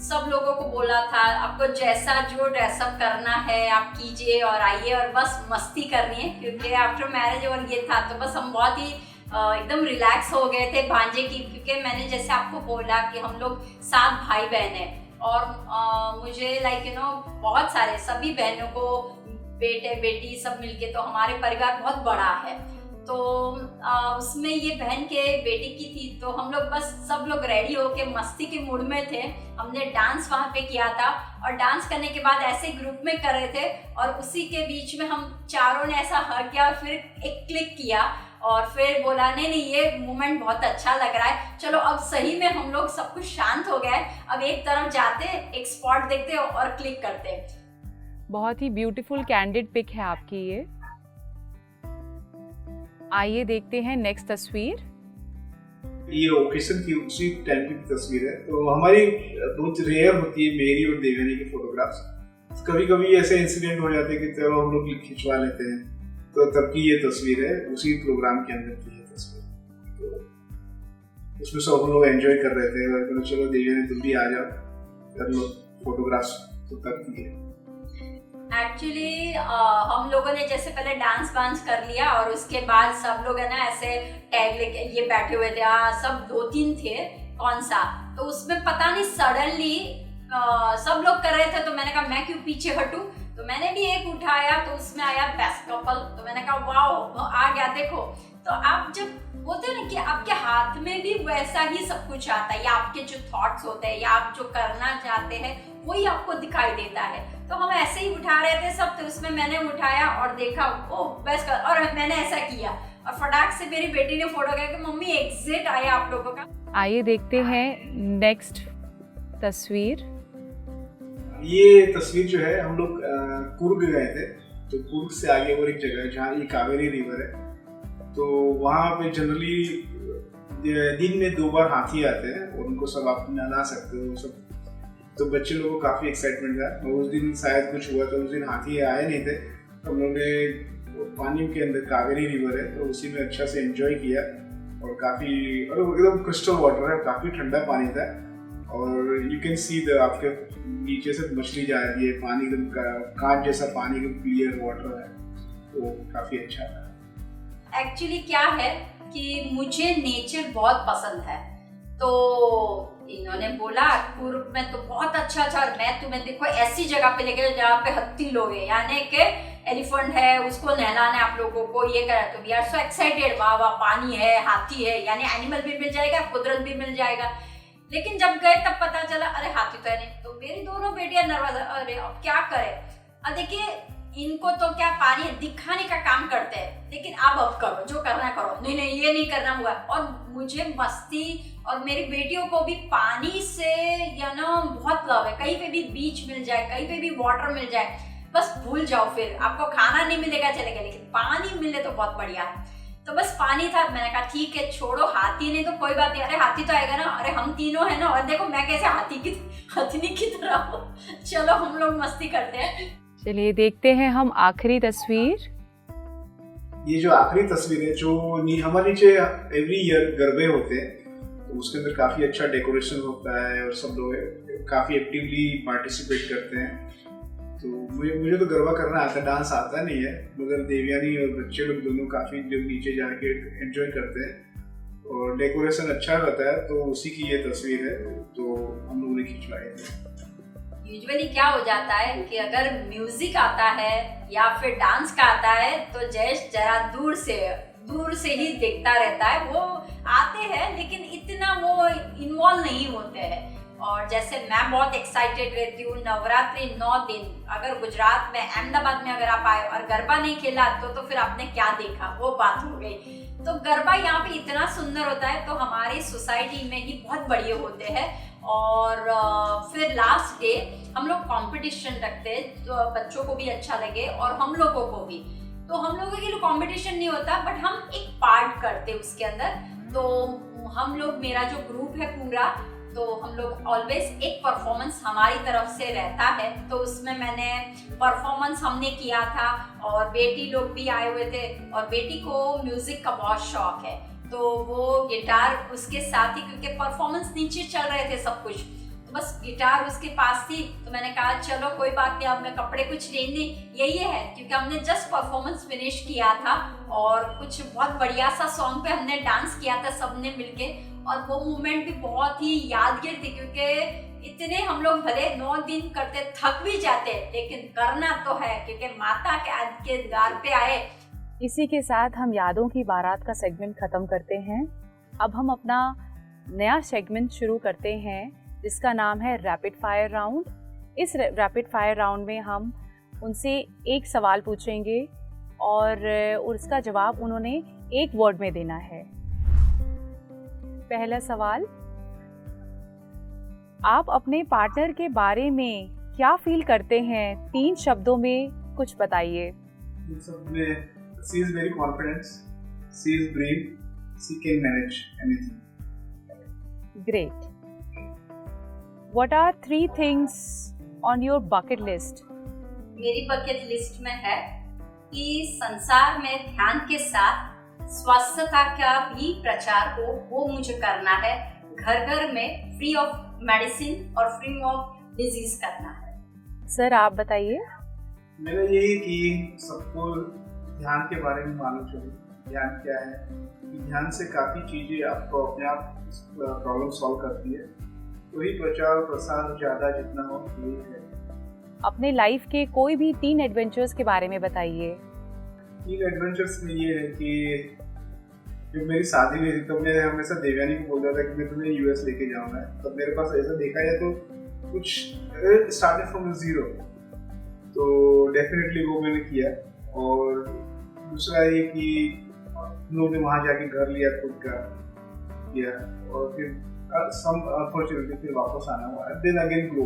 Speaker 3: सब लोगों को बोला था आपको जैसा जो ड्रेसअप करना है आप कीजिए और आइए और बस मस्ती करनी है, क्योंकि आफ्टर मैरिज और ये था तो बस हम बहुत ही एकदम रिलैक्स हो गए थे भांजे की, क्योंकि मैंने जैसे आपको बोला कि हम लोग 7 भाई बहन हैं, और मुझे लाइक यू नो बहुत सारे सभी बहनों को बेटे बेटी सब मिलके, तो हमारे परिवार बहुत बड़ा है, तो उसमें ये बहन के बेटी की थी, तो हम लोग बस सब लोग रेडी होके मस्ती के मूड में थे। हमने डांस वहाँ पे किया था, और डांस करने के बाद ऐसे ग्रुप में कर रहे थे, और उसी के बीच में हम चारों ने ऐसा हग किया और फिर एक क्लिक किया, और फिर बोला नहीं ये मोमेंट बहुत अच्छा लग रहा है, चलो अब सही में हम लोग सब कुछ शांत हो गए, अब एक तरफ जाते एक स्पॉट देखते और क्लिक करते।
Speaker 2: बहुत ही ब्यूटीफुल कैंडिड पिक है आपकी ये। आइए देखते हैं नेक्स्ट तस्वीर।
Speaker 4: ये ओकेशन की उसी टाइम की तस्वीर है, तो हमारी बहुत रेयर होती है मेरी और देवयानी की फोटोग्राफ्स। कभी कभी ऐसे इंसिडेंट हो जाते हैं कि चलो हम लोग खिंचवा लेते हैं, तो तब की ये तस्वीर है, उसी प्रोग्राम के अंदर की ये तस्वीर, तो उसमें सब लोग एंजॉय कर रहे थे, चलो देवयानी तुम भी आ जाओ कर लो फोटोग्राफ्स, तो तब की है।
Speaker 3: एक्चुअली हम लोगों ने जैसे पहले डांस वांस कर लिया, और उसके बाद सब लोग है ना ऐसे टैग लेके ये बैठे हुए थे, सब 2-3 थे कौन सा, तो उसमें पता नहीं सडनली सब लोग कर रहे थे, तो मैंने कहा मैं क्यों पीछे हटूं, तो मैंने भी एक उठाया, तो उसमें आया बेस्ट कपल, तो मैंने कहा वाओ आ गया देखो। तो आप जब होते हैं ना कि आपके हाथ में भी वैसा ही सब कुछ आता है, या आपके जो थॉट्स होते हैं या आप जो करना चाहते हैं वही आपको दिखाई देता है, तो हम ऐसे ही उठा रहे थे सब, तो उसमें मैंने उठाया और देखा ओह बेस्ट, और मैंने ऐसा किया, और फटाक से मेरी बेटी ने फोटो किया कि मम्मी एग्जिट आया आप लोगों का।
Speaker 2: आइए देखते हैं नेक्स्ट तस्वीर।
Speaker 4: ये तस्वीर जो है हम लोग कुर्ग गए थे, तो कुर्ग से आगे और एक जगह है जहाँ ये कावेरी रिवर है, तो वहाँ पे जनरली दिन में 2 बार हाथी आते हैं और उनको सब आप नहला सकते हो सब, तो बच्चे लोगों को काफ़ी एक्साइटमेंट था। और उस दिन शायद कुछ हुआ, तो उस दिन हाथी आए नहीं थे, हम लोगों ने पानी के अंदर कावेरी रिवर है तो उसी में अच्छा से एंजॉय किया, और काफ़ी एकदम क्रिस्टल वाटर है, काफ़ी ठंडा पानी था, और यू कैन सी द आपके नीचे से मछली जा रही है, पानी एकदम कांच जैसा पानी, एकदम क्लियर वाटर है, तो काफ़ी अच्छा था।
Speaker 3: एक्चुअली क्या है कि मुझे नेचर बहुत पसंद है, तो इन्होंने बोला कुर्ग में तो बहुत अच्छा और मैं तुम्हें देखो ऐसी जगह पे लेके जहाँ पे हत्ती लोग हैं, यानी कि एलिफेंट है, उसको नहलाना है आप लोगों को, ये करा, तो वी आर सो एक्साइटेड, वाह वाह पानी है, हाथी है, यानी एनिमल भी मिल जाएगा, कुदरत भी मिल जाएगा। लेकिन जब गए तब पता चला अरे हाथी तो है नहीं, तो मेरी दोनों बेटियां नर्वस, अरे अब क्या करें। अब देखिए इनको तो क्या पानी दिखाने का काम करते हैं, लेकिन अब करो जो करना करो, नहीं ये नहीं करना हुआ। और मुझे मस्ती और मेरी बेटियों को भी पानी से या ना बहुत लव है, कहीं पे भी बीच मिल जाए, कहीं पे भी वाटर मिल जाए, बस भूल जाओ, फिर आपको खाना नहीं मिलेगा चलेगा, लेकिन पानी मिले तो बहुत बढ़िया है। तो बस पानी था, मैंने कहा ठीक है छोड़ो, हाथी नहीं तो कोई बात नहीं, अरे हाथी तो आएगा ना, अरे हम तीनों है ना, और देखो मैं कैसे हथनी की तरह हूँ, चलो हम लोग मस्ती करते हैं।
Speaker 2: चलिए देखते हैं हम आखिरी तस्वीर।
Speaker 4: ये जो आखिरी तस्वीर है जो हमारे नीचे एवरी ईयर गरबे होते हैं, तो उसके अंदर काफ़ी अच्छा डेकोरेशन होता है और सब लोग काफ़ी एक्टिवली पार्टिसिपेट करते हैं। तो मुझे तो गरबा करना आता है, डांस आता नहीं है, मगर देवयानी और बच्चे लोग दोनों काफ़ी जब नीचे जाके एंजॉय करते हैं और डेकोरेशन अच्छा रहता है, तो उसी की ये तस्वीर है, तो हम लोगों ने खिंचवाई है।
Speaker 3: यूजुअली क्या हो जाता है कि अगर म्यूजिक आता है या फिर डांस का आता है तो जयेश जरा दूर से ही देखता रहता है। वो आते हैं लेकिन इतना वो इन्वॉल्व नहीं होते हैं। और जैसे मैं बहुत एक्साइटेड रहती हूँ, नवरात्रि 9 दिन अगर गुजरात में अहमदाबाद में अगर आप आए और गरबा नहीं खेला तो फिर आपने क्या देखा, वो बात हो गई। तो गरबा यहाँ पे इतना सुंदर होता है, तो हमारी सोसाइटी में ही बहुत बढ़िया होते हैं। और फिर लास्ट डे हम लोग कंपटीशन रखते हैं तो बच्चों को भी अच्छा लगे और हम लोगों को भी। तो हम लोगों के लिए कंपटीशन नहीं होता, बट हम एक पार्ट करते उसके अंदर। तो हम लोग, मेरा जो ग्रुप है पूरा, तो हम लोग ऑलवेज एक परफॉर्मेंस हमारी तरफ से रहता है। तो उसमें मैंने परफॉर्मेंस हमने किया था और बेटी लोग भी आए हुए थे, और बेटी को म्यूजिक का बहुत शौक है, तो वो गिटार उसके साथ ही, क्योंकि परफॉर्मेंस नीचे चल रहे थे सब कुछ, तो बस गिटार उसके पास थी। तो मैंने कहा चलो कोई बात नहीं, अब मैं कपड़े कुछ लेने, यही है क्योंकि हमने जस्ट परफॉर्मेंस फिनिश किया था और कुछ बहुत बढ़िया सा सॉन्ग पे हमने डांस किया था सबने मिलके। और वो मोमेंट भी बहुत ही यादगार थी, क्योंकि इतने हम लोग भले 9 दिन करते, थक भी जाते, लेकिन करना तो है क्योंकि माता के द्वार पे आए।
Speaker 2: इसी के साथ हम यादों की बारात का सेगमेंट ख़त्म करते हैं। अब हम अपना नया सेगमेंट शुरू करते हैं जिसका नाम है रैपिड फायर राउंड। इस रैपिड फायर राउंड में हम उनसे एक सवाल पूछेंगे और उसका जवाब उन्होंने एक वर्ड में देना है। पहला सवाल, आप अपने पार्टनर के बारे में क्या फील करते हैं? 3 शब्दों में कुछ बताइए।
Speaker 4: She is very confident, she is brave, she can manage anything.
Speaker 2: Great. What are 3 things on your bucket list?
Speaker 3: मेरी बकेट लिस्ट में है कि संसार में ध्यान के साथ स्वास्थ्यता का भी प्रचार हो, वो मुझे करना है। घर घर में फ्री ऑफ मेडिसिन और फ्री ऑफ डिजीज करना है।
Speaker 2: सर आप बताइए।
Speaker 4: मेरा यही कि सबको ध्यान के बारे में मालूम चले, ध्यान क्या है, ध्यान से काफ़ी चीज़ें आपको अपने आप प्रॉब्लम सॉल्व करती है। वही प्रचार प्रसार ज़्यादा जितना हो वही है।
Speaker 2: अपने लाइफ के कोई भी 3 एडवेंचर्स के बारे में बताइए।
Speaker 4: 3 एडवेंचर्स में ये है कि जब मेरी शादी हुई थी तो मैं हमेशा देवयानी को बोलता था कि मैं तुम्हें यूएस लेके जाऊँगा। तब मेरे पास ऐसा देखा जाए तो कुछ स्टार्टेड फ्रॉम जीरो, तो डेफिनेटली वो मैंने किया। और दूसरा ये कि हम लोग ने वहाँ जाके घर लिया खुद का किया, और फिर सम अनफॉर्चुनेटली फिर वापस आना हुआ, देन अगेन ग्रो।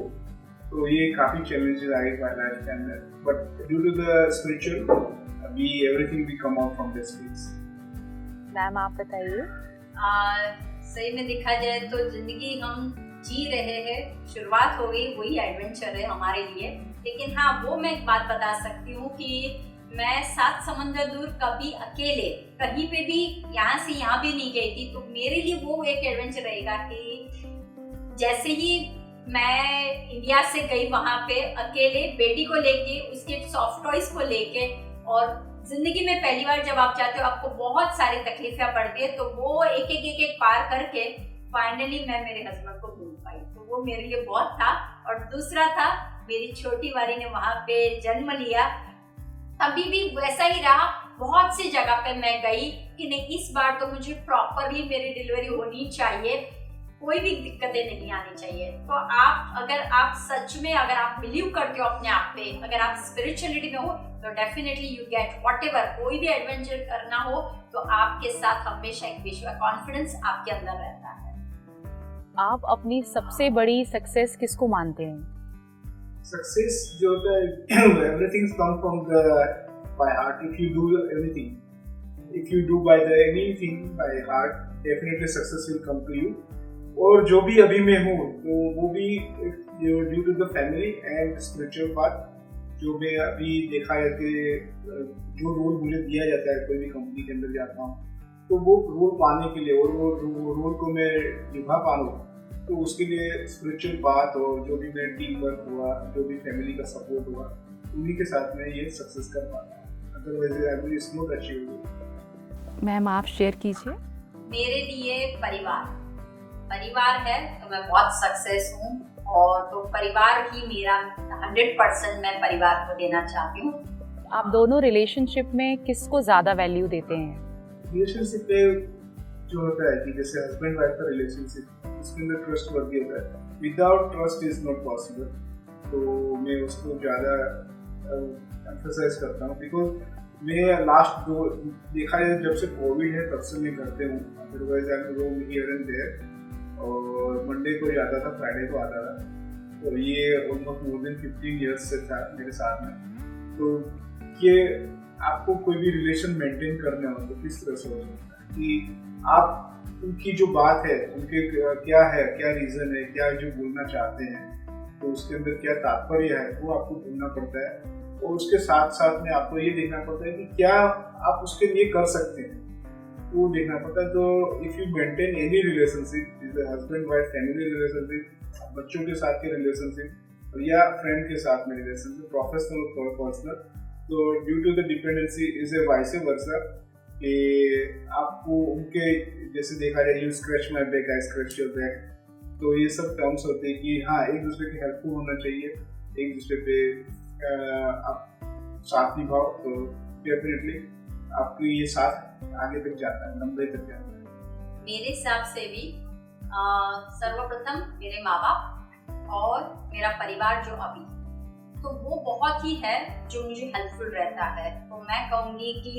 Speaker 4: तो ये काफ़ी चैलेंजेस आए लाइफ के अंदर, but due to the spiritual we everything we come out from this space.
Speaker 2: Ma'am आप बताइए।
Speaker 3: सही में देखा जाए तो जिंदगी हम जी रहे हैं, शुरुआत हो गई, वही एडवेंचर है हमारे लिए। लेकिन हाँ, वो मैं एक बात बता सकती हूँ कि मैं 7 समंदर दूर कभी अकेले कहीं पे भी यहाँ से यहाँ भी नहीं गई थी। तो मेरे लिए वो एक एडवेंचर रहेगा कि जैसे ही मैं इंडिया से गई वहाँ पे अकेले, बेटी को लेके, उसके सॉफ्ट टॉयज को लेके, और जिंदगी में पहली बार जब आप जाते हो आपको बहुत सारी तकलीफें पड़ती है, तो वो एक पार करके फाइनली मैं मेरे हस्बैंड को भूल पाई। तो वो मेरे लिए बहुत था। और दूसरा था, मेरी छोटी वाली ने वहाँ पे जन्म लिया, अभी भी वैसा ही रहा। बहुत सी जगह पे मैं गई कि नहीं, इस बार तो मुझे प्रॉपरली मेरी डिलीवरी होनी चाहिए, कोई भी दिक्कतें नहीं आनी चाहिए। तो अगर आप सच में अगर आप बिलीव करते हो अपने आप पे, अगर आप स्पिरिचुअलिटी में हो, तो डेफिनेटली यू गेट व्हाटएवर। कोई भी एडवेंचर करना हो तो आपके साथ हमेशा एक विश्वास, कॉन्फिडेंस आपके अंदर रहता है।
Speaker 2: आप अपनी सबसे बड़ी सक्सेस किसको मानते हैं?
Speaker 4: सक्सेस जो होता है, everything come from the by heart. If you do everything, if you do by the anything by heart, definitely success will come to you. और जो भी अभी मैं हूँ, तो वो भी due to the family and spiritual part. जो मैं अभी देखा है कि जो रोल मुझे दिया जाता है, कोई भी कंपनी के अंदर जाता हूँ, तो वो रोल पाने के लिए और वो रोल को मैं निभा पाऊँ, तो उसके लिए स्पिरिचुअल बात और जो भी मेरा टीम वर्क हुआ, जो भी फैमिली का सपोर्ट हुआ, उन्हीं के साथ में ये सक्सेस कर पाता हूँ, otherwise I will not achieve.
Speaker 2: Ma'am आप शेयर कीजिए।
Speaker 3: मेरे लिए परिवार है तो मैं बहुत सक्सेस हूँ, और तो परिवार ही मेरा 100% मैं परिवार को देना चाहती हूँ।
Speaker 2: आप दोनों रिलेशनशिप में किसको ज़्यादा वैल्यू देते हैं?
Speaker 4: रिलेशनशिप में जो होता है कि जैसे हस्बैंड वाइफ का रिलेशनशिप, उसके अंदर ट्रस्ट वर्दी होता है, without trust is not possible. तो मैं उसको ज़्यादा एम्फसाइज करता हूँ, बिकॉज मैं लास्ट दो देखा जाए जब से कोविड है तब से मैं घर पे हूँ, otherwise I am roam here and there, और मंडे को जाता था, फ्राइडे को आता था, तो ये ऑलमोस्ट मोर देन 15 ईयर्स से था मेरे साथ में। तो ये आपको कोई भी रिलेशन मेंटेन करना हो तो किस तरह से हो सकता है कि आप उनकी जो बात है, उनके क्या है, क्या रीज़न है, क्या जो बोलना चाहते हैं, तो उसके अंदर क्या तात्पर्य है, वो आपको ढूंढना पड़ता है, और उसके साथ साथ में आपको ये देखना पड़ता है कि क्या आप उसके लिए कर सकते हैं, वो देखना पड़ता है। तो if you maintain any relationship, जैसे हस्बैंड वाइफ फैमिली रिलेशनशिप, बच्चों के साथ के रिलेशनशिप, या फ्रेंड के साथ में रिलेशनशिप, प्रोफेशनल और पर्सनल, तो due to the dependency is a vice versa, कि आपको उनके जैसे देखा जाए you scratch my back I scratch your back, तो ये सब टर्म्स होते हैं कि हाँ एक दूसरे के हेल्पफुल होना चाहिए, एक दूसरे पे आप साथ निभाओ, तो डेफिनेटली आपको ये साथ आगे तक जाता है, लंबे तक जाता है।
Speaker 3: मेरे हिसाब से भी सर्वप्रथम मेरे माँ बाप और मेरा परिवार जो अभी, तो वो बहुत ही है जो मुझे हेल्पफुल रहता है। तो मैं कहूँगी कि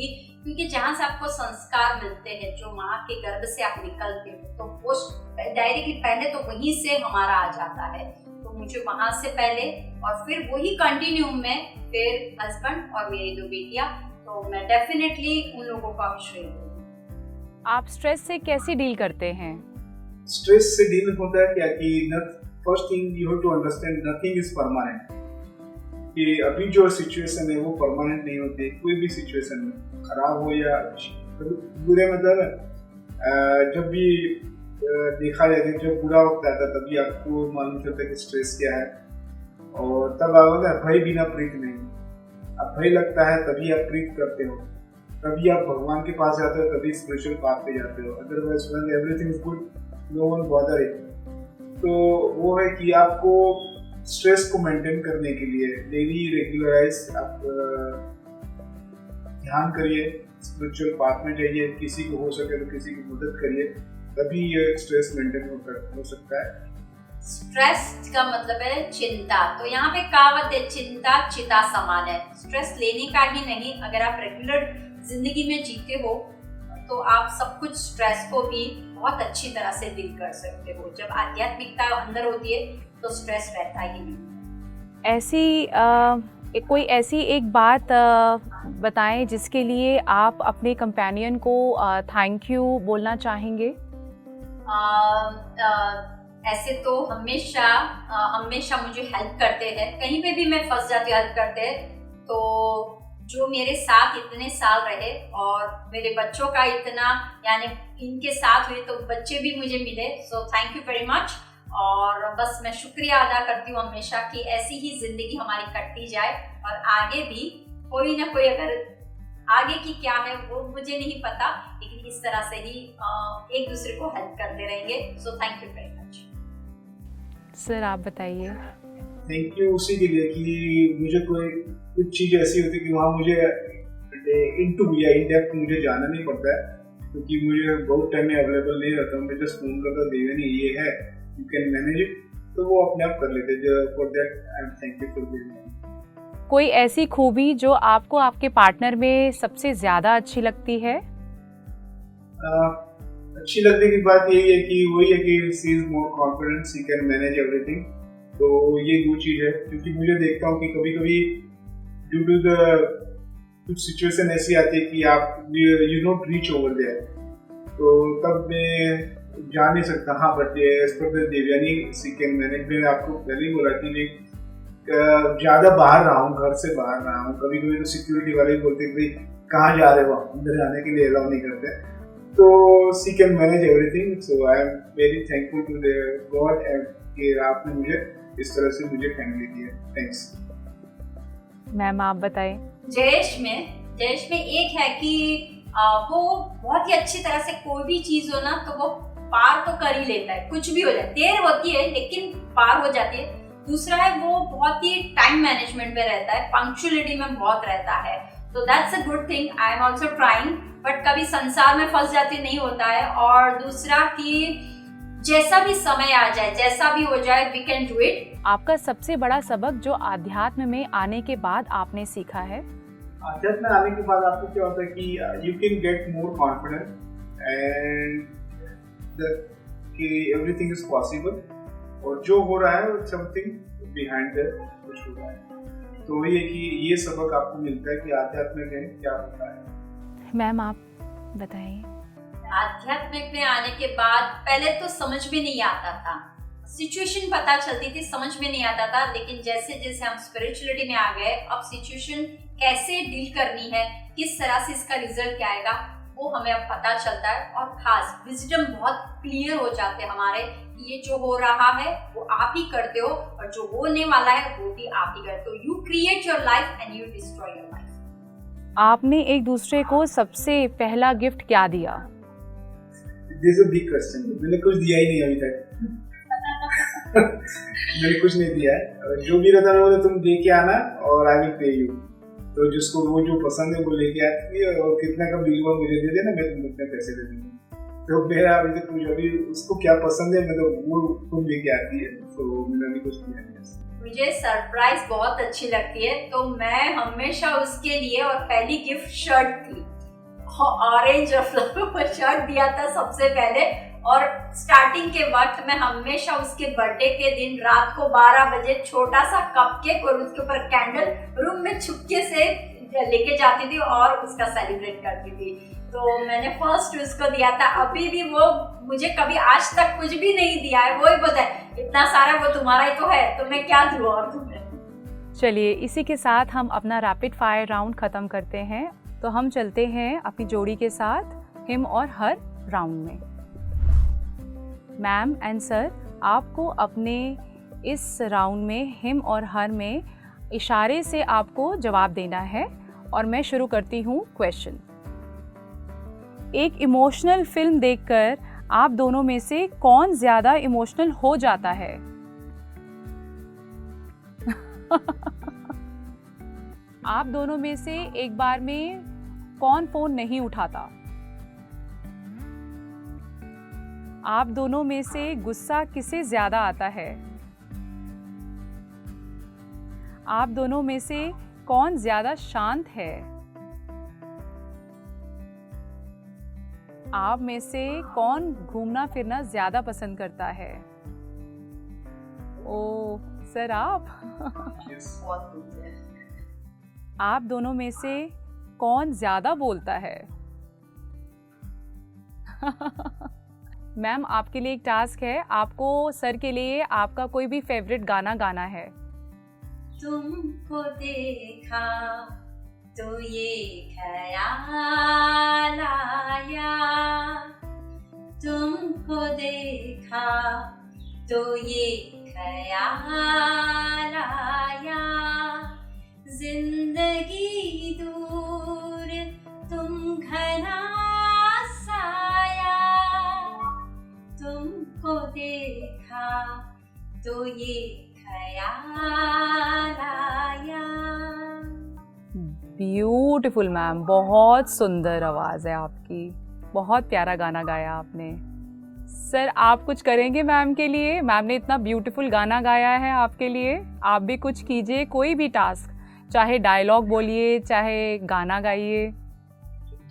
Speaker 3: क्योंकि जहाँ से आपको संस्कार मिलते हैं, जो माँ के गर्भ से आप निकलते हो, तो वो डायरेक्टली पहले तो वहीं से हमारा आ जाता है, तो मुझे वहाँ से पहले और फिर वही कंटिन्यू में फिर हस्बैंड और मेरी 2 बेटियाँ, तो मैं डेफिनेटली उन लोगों का श्रेय दूंगी।
Speaker 2: आप स्ट्रेस से कैसे डील करते हैं?
Speaker 4: स्ट्रेस से डील होता है क्या कि first thing you have to understand nothing is permanent, कि अभी जो सिचुएशन है वो परमानेंट नहीं होती, कोई भी सिचुएशन में खराब हो या बुरे, मतलब जब भी देखा जाए जब बुरा वक्त आता है तभी आपको मालूम चलता है कि स्ट्रेस क्या है, और तब होता है भय बिना प्रीत नहीं, अब भय लगता है तभी आप प्रीत करते हो, तभी आप भगवान के पास जाते हो, तभी स्पिरिचुअल पाथ पे जाते हो, otherwise when everything is good no one bother it. तो वो है कि आपको स्ट्रेस को मेंटेन करने के लिए डेली रेगुलराइज आप ध्यान करिए, स्पिरिचुअल पाथ में जाइए, किसी को हो सके तो किसी की मदद करिए, तभी ये स्ट्रेस मेंटेन हो सकता है।
Speaker 3: स्ट्रेस का मतलब है चिंता, तो यहाँ पे कहावत है चिंता चिता समान है। स्ट्रेस लेने का ही नहीं, अगर आप रेगुलर जिंदगी में जीते हो तो आप सब कुछ स्ट्रेस को भी बहुत अच्छी तरह से डील कर सकते हो। जब आध्यात्मिकता अंदर होती है तो स्ट्रेस रहता ही नहीं।
Speaker 2: ऐसी कोई ऐसी एक बात बताएं जिसके लिए आप अपने कंपेनियन को थैंक यू बोलना चाहेंगे।
Speaker 3: ऐसे तो हमेशा मुझे हेल्प करते हैं, कहीं पे भी मैं फंस जाती हूँ हेल्प करते हैं, तो जो मेरे साथ इतने साल रहे और मेरे बच्चों का इतना, यानी इनके साथ हुए तो बच्चे भी मुझे मिले, so thank you very much. और बस मैं शुक्रिया अदा करती हूँ हमेशा कि ऐसी ही जिंदगी हमारी कटती जाए, और आगे भी कोई ना कोई, अगर आगे की क्या है वो मुझे नहीं पता, लेकिन इस तरह से ही एक दूसरे को हेल्प करते रहेंगे। So thank you very much.
Speaker 2: Sir आप बताइए।
Speaker 4: थैंक यू उसी के लिए कि मुझे कोई कुछ चीज़ ऐसी होती कि वहाँ मुझे इनटू या इन डेप्थ मुझे जाना नहीं पड़ता है, क्योंकि मुझे बहुत टाइम में अवेलेबल नहीं रहता हूँ, मैं जस्ट फोन करता देवनी ये है यू कैन मैनेज इट, तो वो अपने आप कर लेते। For that I am thankful for them.
Speaker 2: कोई ऐसी खूबी जो आपको आपके पार्टनर में सबसे ज़्यादा अच्छी लगती है?
Speaker 4: अच्छी लगने की बात यही है कि वही है कि she is more confident, she can manage everything, तो ये 2 चीज़ है। क्योंकि मुझे देखता हूँ कि कभी कभी ड्यू टू द कुछ सिचुएशन ऐसी आती है कि आप you not reach over there, तो तब मैं जा नहीं सकता। हाँ, but as per the Devyani she can manage. मैंने आपको पहले ही बोला कि मैं ज़्यादा बाहर रहा हूँ, घर से बाहर रहा हूँ, कभी कभी तो सिक्योरिटी वाले बोलते हैं भाई कहाँ जा रहे हो, अंदर जाने के लिए अलाउ नहीं करते, तो she can manage everything. So I am very thankful to the God कि आपने मुझे इस तरह से मुझे फैमिली दी है। थैंक्स।
Speaker 2: मैम आप बताएं।
Speaker 3: जयेश में एक है कि वो बहुत ही अच्छी तरह से कोई भी चीज हो ना तो वो पार तो कर ही लेता है, कुछ भी हो जाए, देर होती है लेकिन पार हो जाती है। दूसरा है वो बहुत ही टाइम मैनेजमेंट में रहता है, पंक्चुअलिटी में बहुत रहता है, तो that's a good thing. I am also trying, but कभी संसार में फंस जाती नहीं होता है। और दूसरा कि जैसा भी समय आ जाए, जैसा भी हो जाए, वी कैन डू इट।
Speaker 2: आपका सबसे बड़ा सबक जो आध्यात्म में आने के बाद आपने सीखा है?
Speaker 4: आध्यात्म में आने के बाद आपको क्या होता है कि you can get more confidence and कि एवरीथिंग इज पॉसिबल, और जो हो रहा है समथिंग बिहाइंड दैट कुछ हो रहा है। तो वही है कि ये सबक आपको मिलता है कि आध्यात्मिक में क्या होता है।
Speaker 2: मैम आप बताइए।
Speaker 3: आध्यात्मिक में आने के बाद पहले तो समझ में नहीं आता था, सिचुएशन पता चलती थी, समझ में नहीं आता था, लेकिन जैसे जैसे हम स्पिरिचुअलिटी में आ गए, अब सिचुएशन कैसे डील करनी है, किस तरह से इसका रिजल्ट क्या आएगा, वो हमें अब पता चलता है। और खास विजडम बहुत क्लियर हो जाते हैं हमारे कि ये जो हो रहा है वो आप ही करते हो, और जो होने वाला है वो भी आप ही करते हो। You create your life and you destroy your life.
Speaker 2: आपने एक दूसरे को सबसे पहला गिफ्ट क्या दिया?
Speaker 4: This is a big question. मैंने कुछ दिया ही नहीं अभी तक। मैंने कुछ नहीं दिया है। जो भी रहता है वो तुम दे के आना और आई विल पे यू। तो जिसको वो जो पसंद है वो लेके आती है, और कितना का बिल हुआ मुझे दे देना, मैं तुम्हें उतने पैसे दे दूंगा। तो मेरा अभी तक कुछ, अभी उसको क्या पसंद है मैं तो वो तुम लेके आती है, तो मैंने अभी कुछ किया नहीं।
Speaker 3: मुझे सरप्राइज बहुत अच्छी लगती है, तो मैं हमेशा उसके लिए, और पहली गिफ्ट शर्ट थी, ऑरेंज और फ्लावर शर्ट दिया था सबसे पहले। और स्टार्टिंग के वक्त मैं हमेशा उसके बर्थडे के दिन रात को 12 बजे छोटा सा कपकेक और उसके ऊपर कैंडल रूम में छुपके से लेके जाती थी और उसका सेलिब्रेट करती थी। तो मैंने फर्स्ट उसको दिया था। अभी भी वो मुझे कभी आज तक कुछ भी नहीं दिया है, वो ही बोलता है इतना सारा वो तुम्हारा ही तो है, तो मैं क्या दूँ और तुम्हें।
Speaker 2: चलिए इसी के साथ हम अपना रैपिड फायर राउंड खत्म करते हैं। तो हम चलते हैं अपनी जोड़ी के साथ हिम और हर राउंड में। मैम एंड सर, आपको अपने इस राउंड में हिम और हर में इशारे से आपको जवाब देना है, और मैं शुरू करती हूँ क्वेश्चन। एक इमोशनल फिल्म देखकर आप दोनों में से कौन ज़्यादा इमोशनल हो जाता है? आप दोनों में से एक बार में कौन फ़ोन नहीं उठाता? आप दोनों में से गुस्सा किसे ज़्यादा आता है? आप दोनों में से कौन ज़्यादा शांत है? आप में से कौन घूमना फिरना ज़्यादा पसंद करता है? ओ सर आप? आप दोनों में से कौन ज़्यादा बोलता है? मैम आपके लिए एक टास्क है, आपको सर के लिए आपका कोई भी फेवरेट गाना गाना है।
Speaker 3: तुमको देखा तो ये ख्याल आया, तुमको देखा तो ये ख्याल आया, जिंदगी दूर तुम घना साया, तुमको देखा तो ये ख्याल आया।
Speaker 2: ब्यूटीफुल मैम, बहुत सुंदर आवाज़ है आपकी, बहुत प्यारा गाना गाया आपने। सर आप कुछ करेंगे मैम के लिए? मैम ने इतना ब्यूटीफुल गाना गाया है आपके लिए, आप भी कुछ कीजिए, कोई भी टास्क, चाहे डायलॉग बोलिए चाहे गाना गाइए।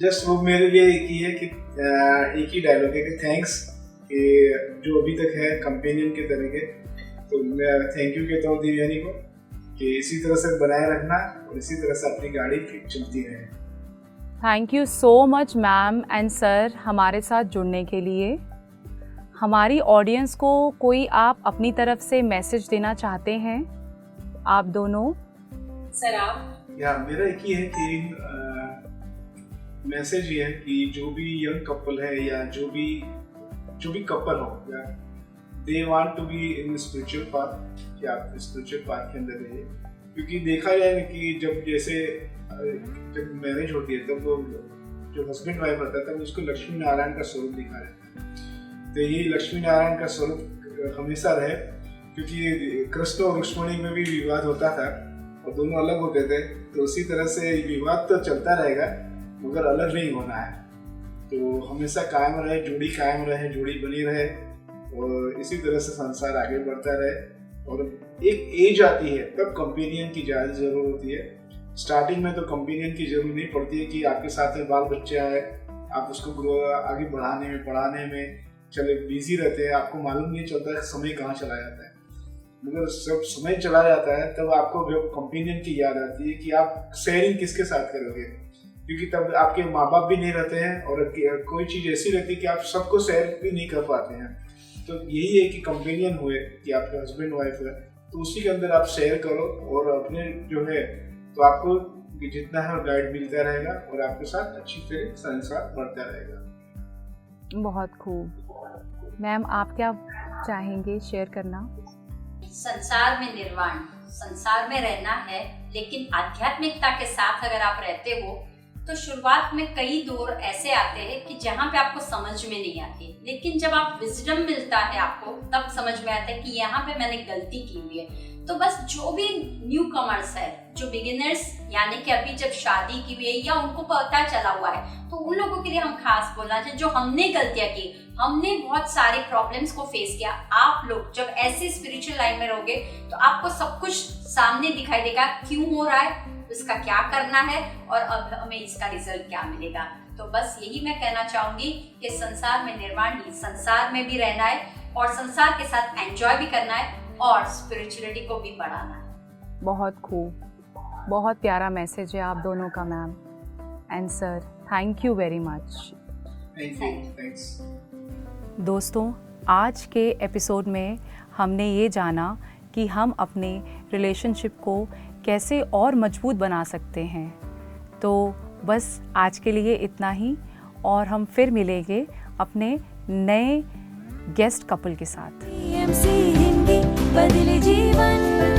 Speaker 4: जस्ट वो मेरे लिए एक ही है कि एक ही डायलॉग है कि थैंक्स, कि जो अभी तक है कंपेनियन के तरह के, तो मैं थैंक यू कहता हूँ देवयानी को कि इसी तरह से बनाए रखना और इसी तरह से अपनी गाड़ी फिट चलती रहे।
Speaker 2: Thank you so much ma'am and sir हमारे साथ जुड़ने के लिए। हमारी ऑडियंस को कोई आप अपनी तरफ से मैसेज देना चाहते हैं? आप दोनों
Speaker 3: सर आप?
Speaker 4: या मेरा एक ही है कि मैसेज ये है कि जो भी यंग कपल है या जो भी कपल हो, या they want to be in spiritual path, कि आप स्पिरिचुअल पाथ के अंदर रहिए, क्योंकि देखा जाए कि जब मैरिज होती है तब जो हस्बैंड वाइफ होता है तब उसको लक्ष्मी नारायण का स्वरूप दिखा जाता है। तो ये लक्ष्मी नारायण का स्वरूप हमेशा रहे, क्योंकि कृष्ण और रुक्मिणी में भी विवाद होता था और दोनों अलग होते थे, तो उसी तरह से विवाद तो चलता रहेगा मगर अलग नहीं होना है। तो हमेशा कायम रहे, जोड़ी कायम रहे, जोड़ी बनी रहे और इसी तरह से संसार आगे बढ़ता रहे। और एक एज आती है तब कंपेनियन की ज़्यादा जरूरत होती है। स्टार्टिंग में तो कंपेनियन की जरूरत नहीं पड़ती है कि आपके साथ में बाल बच्चे आए, आप उसको आगे बढ़ाने में पढ़ाने में चले बिजी रहते हैं, आपको मालूम नहीं चलता समय कहाँ चला जाता है। मगर जब समय चला जाता है तब आपको जब कंपेनियन की याद आती है कि आप शेयरिंग किसके साथ करोगे, क्योंकि तब आपके माँ बाप भी नहीं रहते हैं और कोई चीज़ ऐसी रहती है कि आप सबको शेयर भी नहीं कर पाते हैं। तो यही है कि कंपेनियन हुए कि आपके हस्बैंड वाइफ है तो उसी के अंदर आप शेयर करो और अपने जो है तो आपको जितना है गाइड मिलता रहेगा और आपके साथ अच्छी तरह संसार बढ़ता रहेगा।
Speaker 2: बहुत खूब। मैम, आप क्या चाहेंगे शेयर करना?
Speaker 3: संसार में निर्वाण, संसार में रहना है, लेकिन आध्यात्मिकता के साथ अगर आप रहते हो तो शुरुआत में कई दौर ऐसे आते हैं कि जहाँ पे आपको समझ में नहीं आती, लेकिन जब आप विजडम मिलता है आपको तब समझ में आता है कि यहाँ पे मैंने गलती की हुई है। तो बस जो भी न्यू कमर्स है, जो बिगिनर्स यानी कि अभी जब शादी की हुई है या उनको पता चला हुआ है, तो उन लोगों के लिए हम खास बोलना चाहिए जो हमने गलतियां की, हमने बहुत सारे प्रॉब्लम्स को फेस किया। आप लोग जब ऐसे स्पिरिचुअल लाइन में रहोगे तो आपको सब कुछ सामने दिखाई देगा, क्यों हो रहा है, उसका क्या करना है और अब हमें इसका रिजल्ट क्या मिलेगा। तो बस यही मैं कहना चाहूंगी कि संसार में निर्वाण ही, संसार में भी रहना है और संसार के साथ एंजॉय भी करना है और स्पिरिचुअलिटी को भी बढ़ाना है।
Speaker 2: बहुत खूब, बहुत प्यारा मैसेज है आप दोनों का ma'am and sir. Thank you very much.
Speaker 4: Thanks.
Speaker 2: दोस्तों, आज के एपिसोड में हमने ये जाना कि हम अपने रिलेशनशिप को कैसे और मजबूत बना सकते हैं। तो बस आज के लिए इतना ही और हम फिर मिलेंगे अपने नए गेस्ट कपल के साथ।
Speaker 5: TMC हिंदी बदले जीवन।